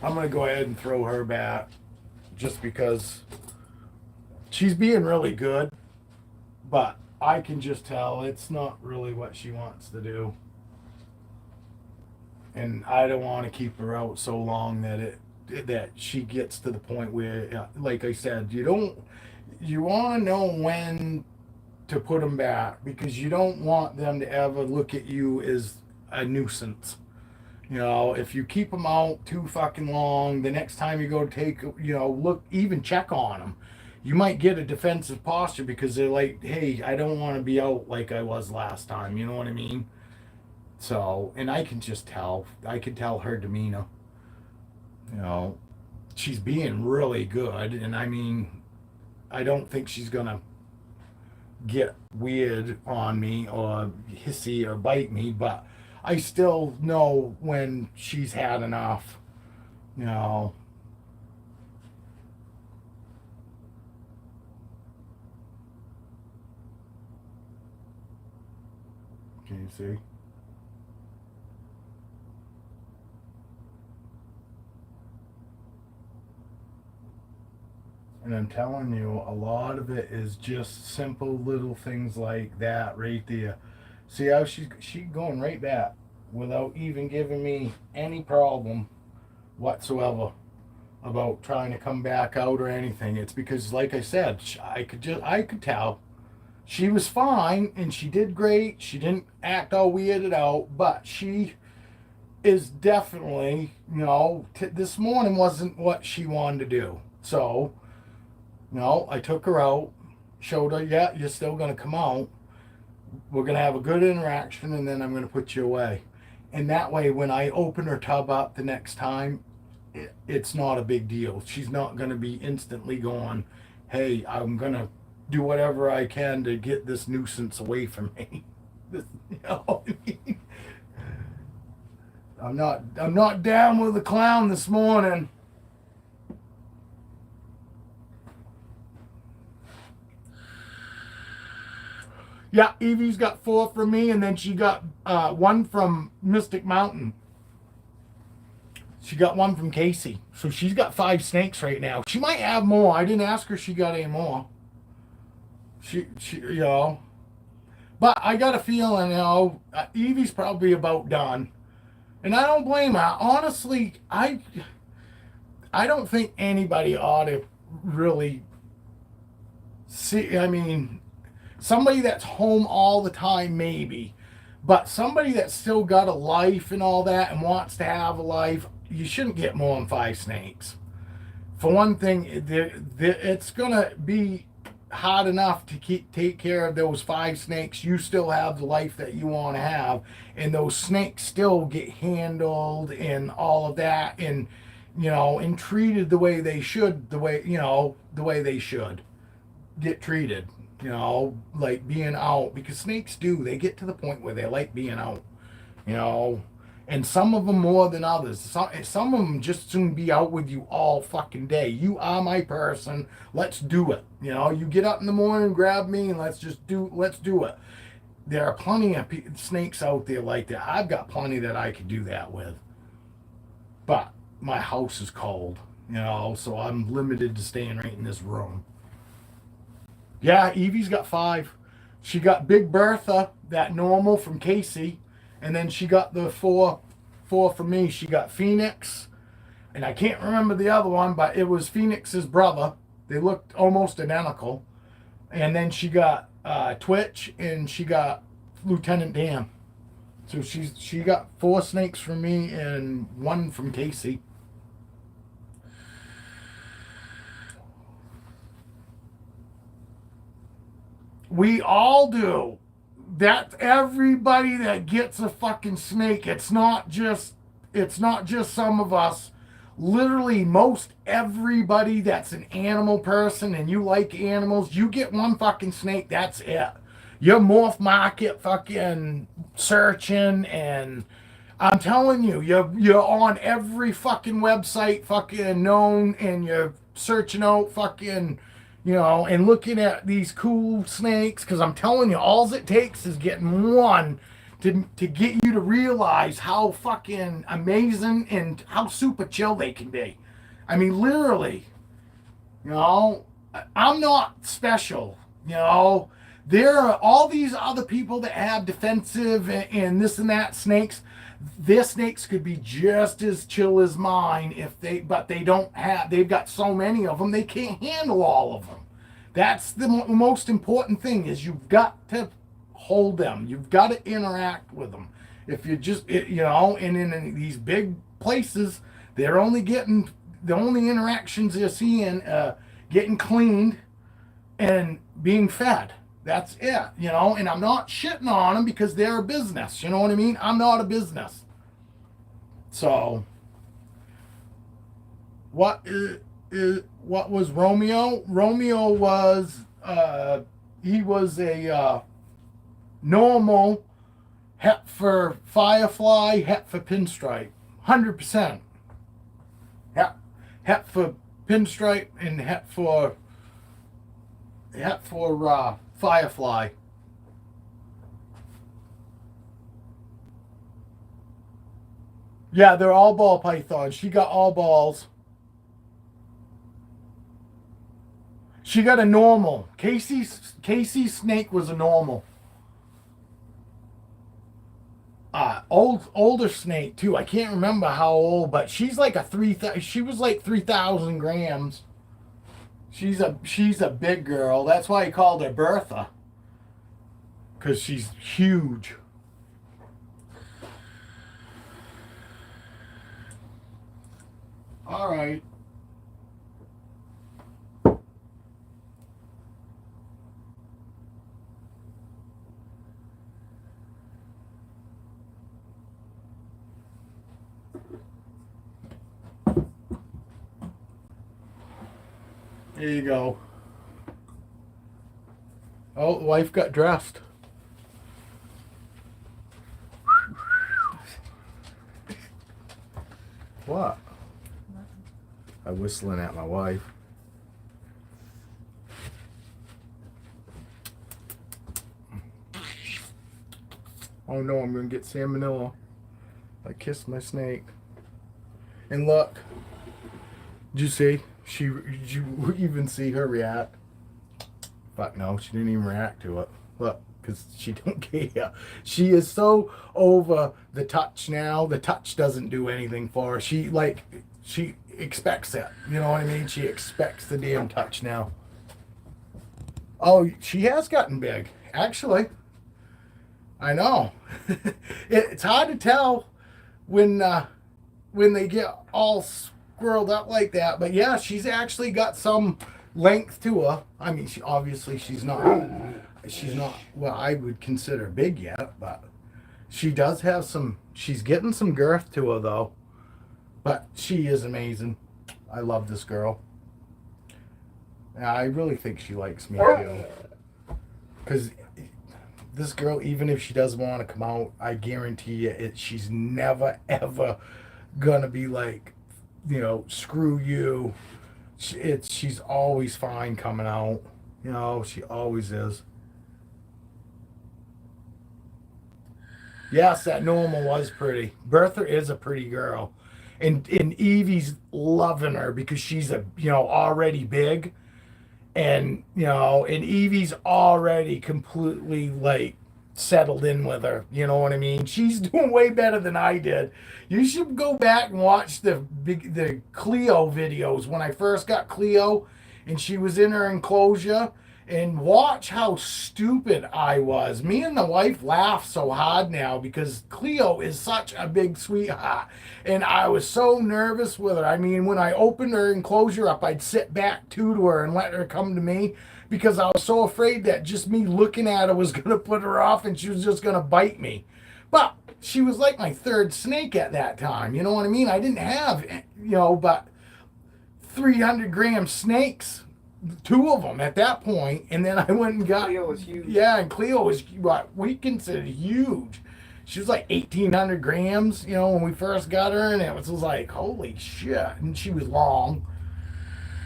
I'm going to go ahead and throw her back just because she's being really good, but I can just tell it's not really what she wants to do. And I don't want to keep her out so long that she gets to the point where, like I said, you want to know when to put them back because you don't want them to ever look at you as a nuisance. You know, if you keep them out too fucking long, the next time you go take, you know, look, even check on them, you might get a defensive posture because they're like, hey, I don't want to be out like I was last time. You know what I mean? So, and I can just tell. I can tell her demeanor. You know, she's being really good. And I mean, I don't think she's going to get weird on me or hissy or bite me, but I still know when she's had enough, you know. Can you see? And I'm telling you, a lot of it is just simple little things like that right there. See how she going right back without even giving me any problem whatsoever about trying to come back out or anything. It's because, like I said, I could tell she was fine and she did great. She didn't act all weirded out, but she is definitely, this morning wasn't what she wanted to do. So, I took her out, showed her, yeah, you're still going to come out. We're going to have a good interaction, and then I'm going to put you away. And that way, when I open her tub up the next time, it's not a big deal. She's not going to be instantly going, hey, I'm going to do whatever I can to get this nuisance away from me. You know what I mean? I'm not down with the clown this morning. Yeah, Evie's got 4 from me, and then she got 1 from Mystic Mountain. She got 1 from Casey. So she's got 5 snakes right now. She might have more. I didn't ask her if she got any more. She But I got a feeling, Evie's probably about done. And I don't blame her. Honestly, I don't think anybody ought to really see, somebody that's home all the time, maybe. But somebody that's still got a life and all that and wants to have a life, you shouldn't get more than 5 snakes. For one thing, it's going to be hard enough to take care of those 5 snakes. You still have the life that you want to have. And those snakes still get handled and all of that. And, and treated the way they should, the way they should get treated. Like being out, because snakes they get to the point where they like being out, and some of them more than others. Some of them just soon be out with you all fucking day. You are my person. Let's do it. You get up in the morning, grab me, and let's do it. There are plenty of snakes out there like that. I've got plenty that I could do that with, but my house is cold, so I'm limited to staying right in this room. Yeah, Evie's got 5. She got Big Bertha, that normal from Casey, and then she got the 4 from me. She got Phoenix, and I can't remember the other one, but it was Phoenix's brother. They looked almost identical. And then she got Twitch, and she got Lieutenant Dan. So she got 4 snakes from me and 1 from Casey. We all do. That's everybody that gets a fucking snake. It's not just some of us. Literally most everybody that's an animal person and you like animals, you get 1 fucking snake, that's it. You're morph market fucking searching, and I'm telling you, you're on every fucking website fucking known, and you're searching out fucking, and looking at these cool snakes, because I'm telling you, all it takes is getting 1 to get you to realize how fucking amazing and how super chill they can be. Literally, I'm not special, There are all these other people that have defensive and this and that snakes. Their snakes could be just as chill as mine but they've got so many of them, they can't handle all of them. That's the most important thing, is you've got to hold them. You've got to interact with them. If you just, and in these big places, the only interactions they're seeing, getting cleaned and being fed. That's it, and I'm not shitting on them because they're a business. You know what I mean? I'm not a business. So, what was Romeo? Romeo was, he was a normal het for Firefly, het for Pinstripe. 100%. Het for Pinstripe and het for Firefly. Yeah, they're all ball pythons. She got all balls. She got a normal. Casey's snake was a normal. Older snake too. I can't remember how old, but she's like she was like 3,000 grams. She's a big girl. That's why I called her Bertha. Cause she's huge. All right. There you go. Oh, the wife got dressed. What? I'm whistling at my wife. Oh no, I'm gonna get salmonella. I kissed my snake. And look, did you see? Did you even see her react? Fuck no, she didn't even react to it. Look, because she don't care. She is so over the touch now. The touch doesn't do anything for her. She expects it. You know what I mean? She expects the damn touch now. Oh, she has gotten big. Actually, I know. It's hard to tell when they get all squirreled up like that, but yeah, she's actually got some length to her. I mean, she's not what I would consider big yet, but she does have she's getting some girth to her though. But she is amazing. I love this girl. I really think she likes me too. Because this girl, even if she doesn't want to come out, I guarantee you she's never ever gonna be like, screw you. She's always fine coming out. She always is. Yes, that normal was pretty. Bertha is a pretty girl. And Evie's loving her because she's already big. And Evie's already completely like settled in with her. You know what I mean? She's doing way better than I did. You should go back and watch the Cleo videos when I first got Cleo and she was in her enclosure, and watch how stupid I was. Me and the wife laugh so hard now because Cleo is such a big sweetheart, and I was so nervous with her. I mean, when I opened her enclosure up, I'd sit back to her and let her come to me because I was so afraid that just me looking at her was going to put her off and she was just going to bite me. But she was like my third snake at that time. You know what I mean? I didn't have, but 300-gram snakes, 2 of them at that point, and then I went and got Cleo was huge. Yeah, and Cleo was what we considered huge. She was like 1,800 grams, when we first got her, and it was like, holy shit. And she was long.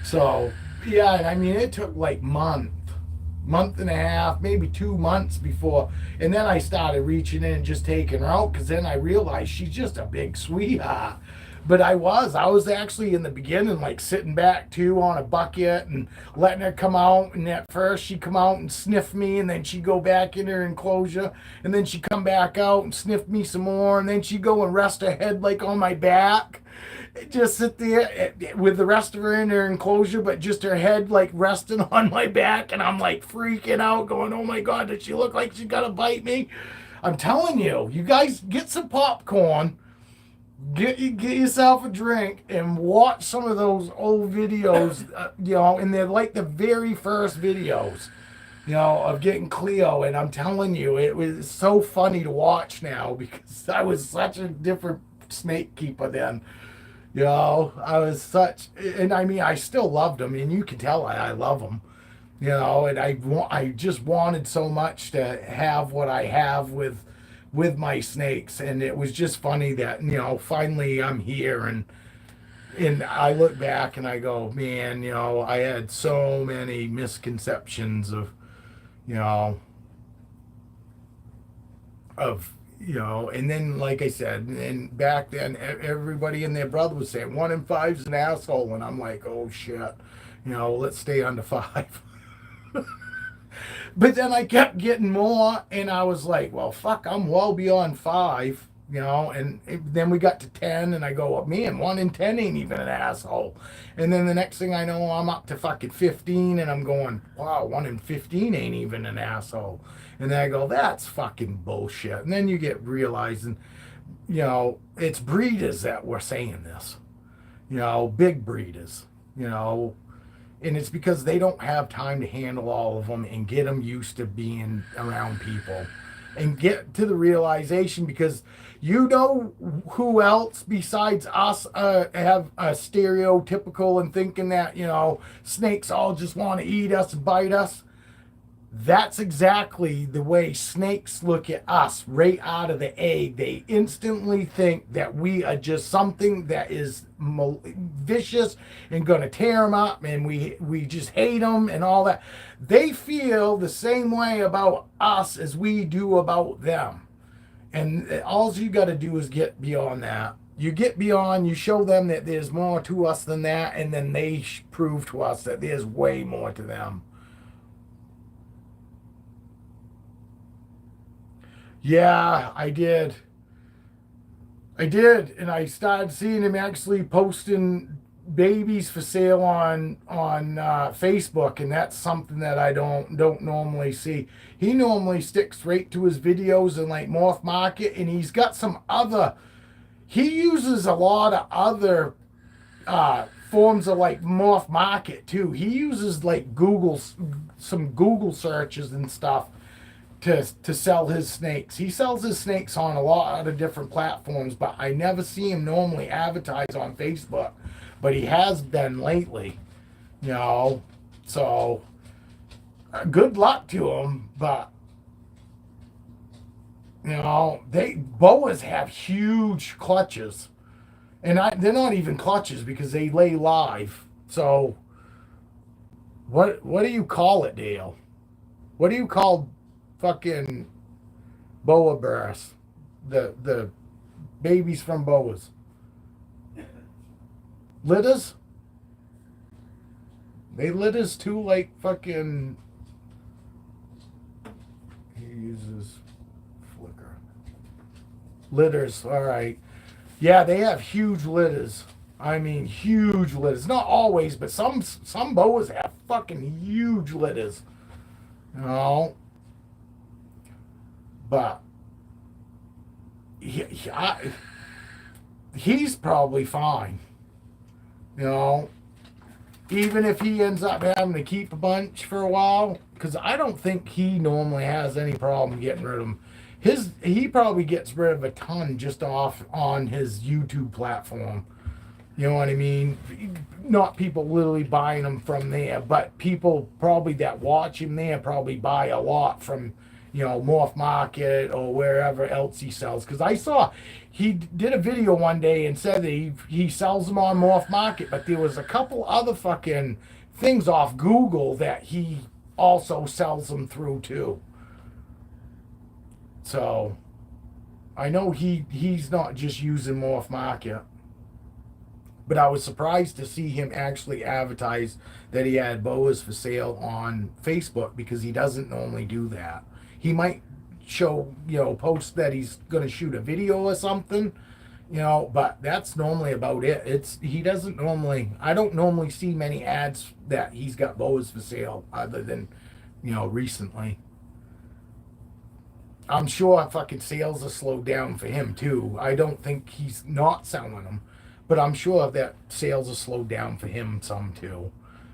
So, yeah, and I mean, it took like month and a half, maybe 2 months before, and then I started reaching in and just taking her out, because then I realized she's just a big sweetheart. But I was actually in the beginning like sitting back too on a bucket and letting her come out. And at first she'd come out and sniff me, and then she'd go back in her enclosure, and then she'd come back out and sniff me some more, and then she'd go and rest her head like on my back. Just sit there with the rest of her in her enclosure, but just her head like resting on my back, and I'm like freaking out, going, "Oh my God, does she look like she's gonna bite me?" I'm telling you, you guys get some popcorn. Get yourself a drink and watch some of those old videos, and they're like the very first videos, of getting Cleo. And I'm telling you, it was so funny to watch now because I was such a different snake keeper then. I was such, and I mean, I still loved them, and you can tell I love them, and I just wanted so much to have what I have with my snakes, and it was just funny that finally I'm here, and I look back and I go, man, I had so many misconceptions of and then like I said, and back then everybody and their brother was saying 1 in 5's an asshole, and I'm like, oh shit, Let's stay under 5. But then I kept getting more, and I was like, well, fuck, I'm well beyond 5, and then we got to 10, and I go, well, man, 1 in 10 ain't even an asshole. And then the next thing I know, I'm up to fucking 15, and I'm going, wow, 1 in 15 ain't even an asshole. And then I go, that's fucking bullshit. And then you get realizing, it's breeders that were saying this, big breeders, and it's because they don't have time to handle all of them and get them used to being around people and get to the realization, because who else besides us have a stereotypical and thinking that, snakes all just want to eat us and bite us. That's exactly the way snakes look at us right out of the egg. They instantly think that we are just something that is vicious and going to tear them up, and we just hate them and all that. They feel the same way about us as we do about them. And all you got to do is get beyond that. You get beyond, you show them that there's more to us than that, and then they prove to us that there's way more to them. Yeah, I did. And I started seeing him actually posting babies for sale on Facebook, and that's something that I don't normally see. He normally sticks right to his videos in like Morph Market, and he's got some other. He uses a lot of other forms of like Morph Market too. He uses like some Google searches and stuff to sell his snakes. He sells his snakes on a lot of different platforms, but I never see him normally advertise on Facebook. But he has been lately, so good luck to him. But Boas have huge clutches, and they're not even clutches because they lay live. So what do you call it, Dale? What do you call fucking boa bears, the babies from boas? Litters? They litters too, like fucking. He uses flicker. Litters, all right. Yeah, they have huge litters. I mean, huge litters. Not always, but some boas have fucking huge litters. But he's probably fine. Even if he ends up having to keep a bunch for a while, because I don't think he normally has any problem getting rid of them. He probably gets rid of a ton just off on his YouTube platform. You know what I mean? Not people literally buying them from there, but people probably that watch him there probably buy a lot from, Morph Market or wherever else he sells. Because I saw he did a video one day and said that he sells them on Morph Market, but there was a couple other fucking things off Google that he also sells them through too. So I know he's not just using Morph Market. But I was surprised to see him actually advertise that he had boas for sale on Facebook, because he doesn't normally do that. He might show, post that he's going to shoot a video or something, but that's normally about it. He doesn't normally, I don't normally see many ads that he's got boas for sale other than, recently. I'm sure fucking sales are slowed down for him too. I don't think he's not selling them. But I'm sure that sales are slowed down for him some too.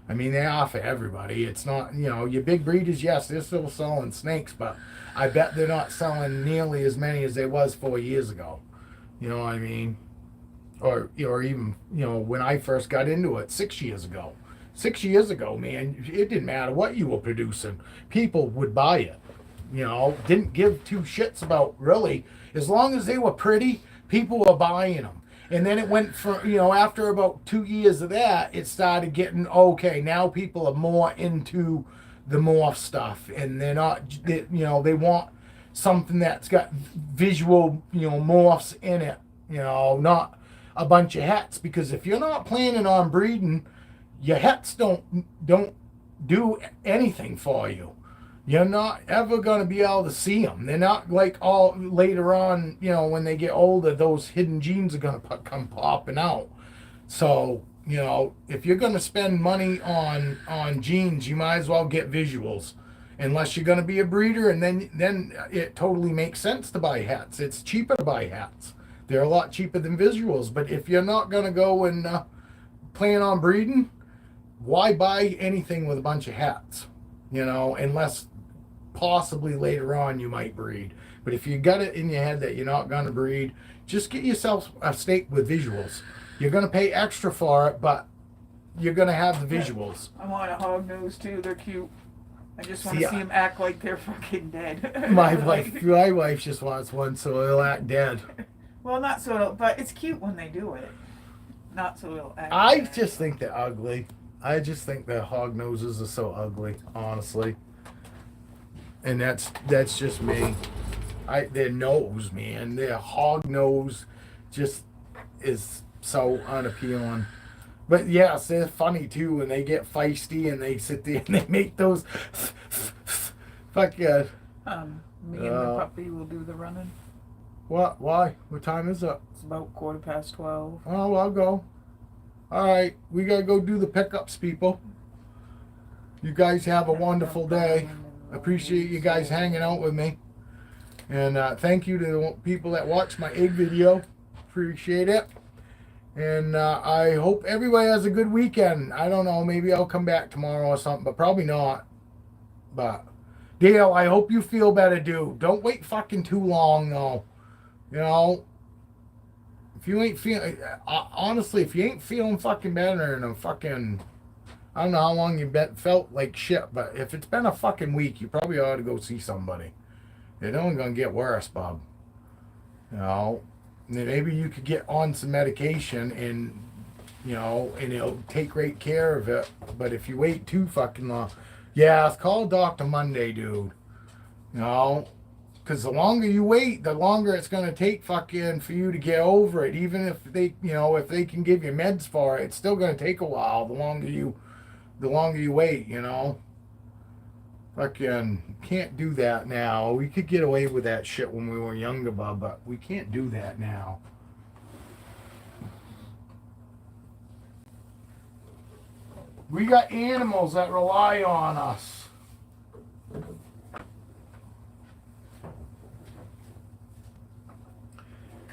I mean, they are for everybody. It's not, your big breeders, yes, they're still selling snakes, but I bet they're not selling nearly as many as they was 4 years ago. You know what I mean? Or even, when I first got into it 6 years ago. 6 years ago, man, it didn't matter what you were producing. People would buy it. Didn't give two shits about, really. As long as they were pretty, people were buying them. And then it went from, after about 2 years of that, it started getting, okay, now people are more into the morph stuff. And they're not, they want something that's got visual, morphs in it, not a bunch of hats. Because if you're not planning on breeding, your hets don't do anything for you. You're not ever going to be able to see them. They're not like all later on, you know, when they get older, those hidden genes are going to come popping out. So, you know, if you're going to spend money on genes, you might as well get visuals. Unless you're going to be a breeder, and then it totally makes sense to buy hats. It's cheaper to buy hats. They're a lot cheaper than visuals. But if you're not going to go and plan on breeding, why buy anything with a bunch of hats? You know, unless possibly later on you might breed. But if you got it in your head that you're not going to breed, just get yourself a stake with visuals. You're going to pay extra for it, but you're going to have the visuals. I want a hog nose too. They're cute. I just want to see them act like they're fucking dead. My wife just wants one so it'll act dead. Well, not so it'll, but it's cute when they do it. Not so it'll act I dead. just think they're ugly. I just think the hog noses are so ugly, honestly. And that's just me. Their nose, man, their hog nose just is so unappealing. But yes, they're funny too, and they get feisty, and they sit there and they make those. Fuck yeah. Me and the puppy will do the running. What? Why? What time is it? It's about 12:15. Oh, I'll go. All right, we gotta go do the pickups, people. You guys have a wonderful day. Appreciate you guys hanging out with me. And thank you to the people that watched my egg video. Appreciate it. And I hope everybody has a good weekend. I don't know, maybe I'll come back tomorrow or something, but probably not. But Dale, I hope you feel better, dude. Don't wait fucking too long, though. You know, if you ain't feeling, honestly, if you ain't feeling fucking better in a fucking, I don't know how long you've felt like shit, but if it's been a fucking week, you probably ought to go see somebody. It's only gonna get worse, Bob. You know, maybe you could get on some medication and, you know, and it'll take great care of it. But if you wait too fucking long, yeah, call Dr. Monday, dude. You know, because the longer you wait, the longer it's gonna take fucking for you to get over it. Even if they, you know, if they can give you meds for it, it's still gonna take a while. The longer you wait, you know. Fucking can't do that now. We could get away with that shit when we were younger, Bob, but we can't do that now. We got animals that rely on us.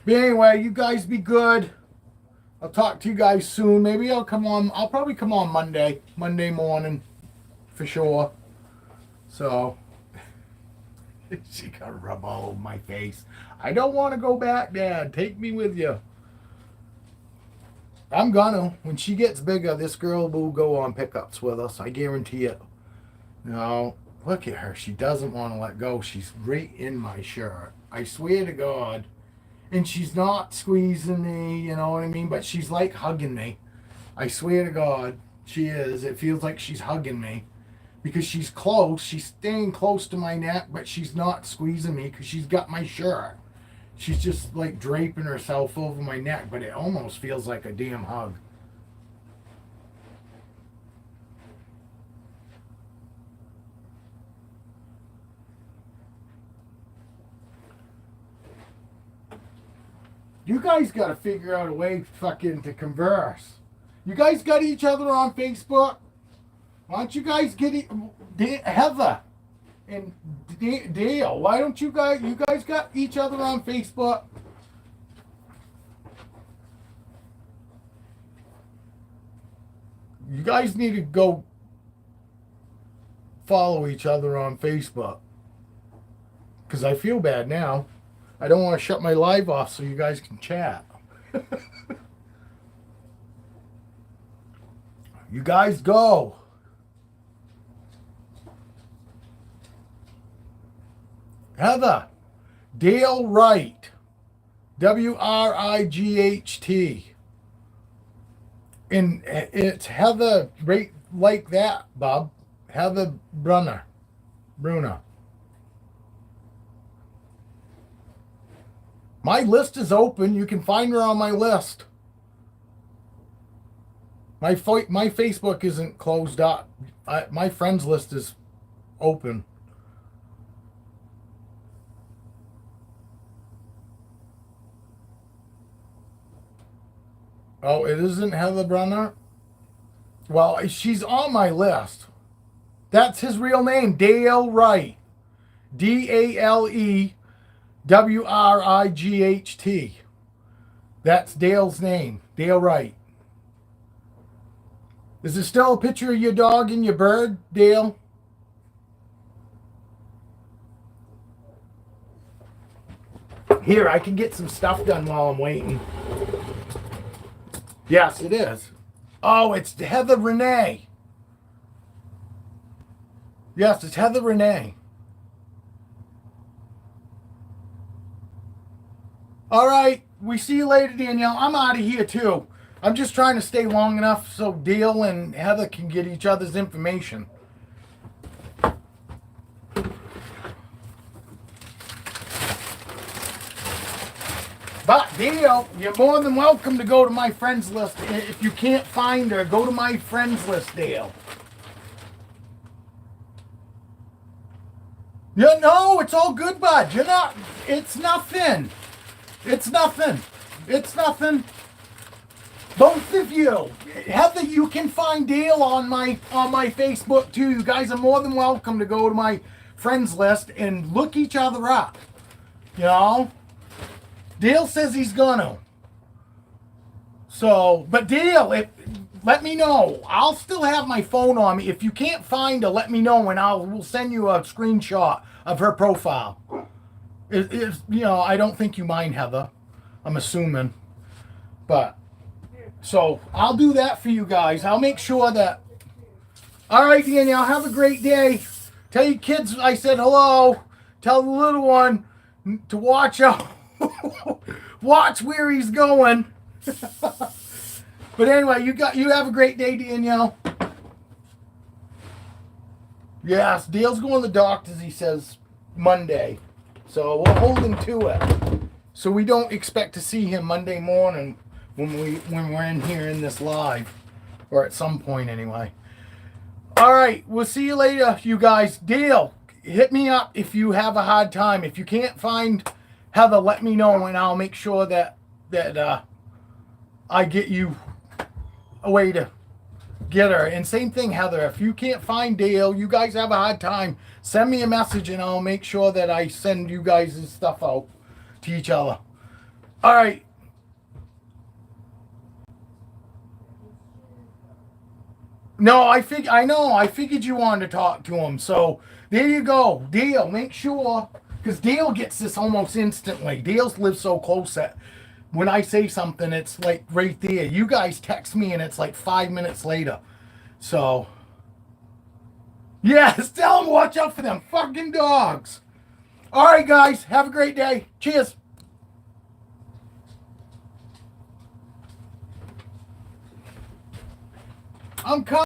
But anyway, you guys be good. I'll talk to you guys soon. Maybe I'll probably come on Monday morning, for sure. So, she got to rub all over my face. I don't want to go back, Dad. Take me with you. I'm gonna. When she gets bigger, this girl will go on pickups with us. I guarantee it. You know, look at her. She doesn't want to let go. She's right in my shirt. I swear to God. And she's not squeezing me, you know what I mean? But she's like hugging me. I swear to God, she is. It feels like she's hugging me. Because she's close. She's staying close to my neck, but she's not squeezing me because she's got my shirt. She's just like draping herself over my neck, but it almost feels like a damn hug. You guys got to figure out a way fucking to converse. You guys got each other on Facebook? Why don't you guys get Heather and Dale? Why don't you guys got each other on Facebook? You guys need to go follow each other on Facebook. Because I feel bad now. I don't want to shut my live off so you guys can chat. You guys go. Heather, Dale Wright, Wright. And it's Heather right like that, Bob. Heather Brunner. My list is open. You can find her on my list. My Facebook isn't closed up. My friends list is open. Oh, it isn't Heather Brunner? Well, she's on my list. That's his real name, Dale Wright. DaleWright. That's Dale's name, Dale Wright. Is there still a picture of your dog and your bird, Dale? Here, I can get some stuff done while I'm waiting. Yes, it is. Oh, it's Heather Renee. Yes, it's Heather Renee. All right, we see you later, Danielle. I'm out of here too. I'm just trying to stay long enough so Dale and Heather can get each other's information. But Dale, you're more than welcome to go to my friends list. If you can't find her, go to my friends list, Dale. Yeah, no, it's all good, bud. You're not. It's nothing. It's nothing. It's nothing. Both of you, Heather, you can find Dale on my Facebook too. You guys are more than welcome to go to my friends list and look each other up. You know, Dale says he's gonna. So, but Dale, let me know. I'll still have my phone on me. If you can't find her, let me know, and we'll send you a screenshot of her profile. You know, I don't think you mind, Heather. I'm assuming, but. So I'll do that for you guys. I'll make sure that. All right, Danielle, have a great day. Tell your kids I said hello. Tell the little one to watch out. Watch where he's going. But anyway, you have a great day, Danielle. Yes, Dale's going to the doctors, he says, Monday. So we're holding to it. So we don't expect to see him Monday morning. When we're in here in this live, or at some point anyway. All right, we'll see you later, you guys. Dale, hit me up if you have a hard time. If you can't find Heather, let me know, and I'll make sure that I get you a way to get her. And same thing, Heather. If you can't find Dale, you guys have a hard time, send me a message, and I'll make sure that I send you guys' stuff out to each other. All right. No, I figured you wanted to talk to him. So there you go. Dale, make sure, because Dale gets this almost instantly. Dale's lives so close that when I say something, it's like right there. You guys text me and it's like 5 minutes later. So, yes, tell him watch out for them fucking dogs. All right, guys, have a great day. Cheers. I'm coming.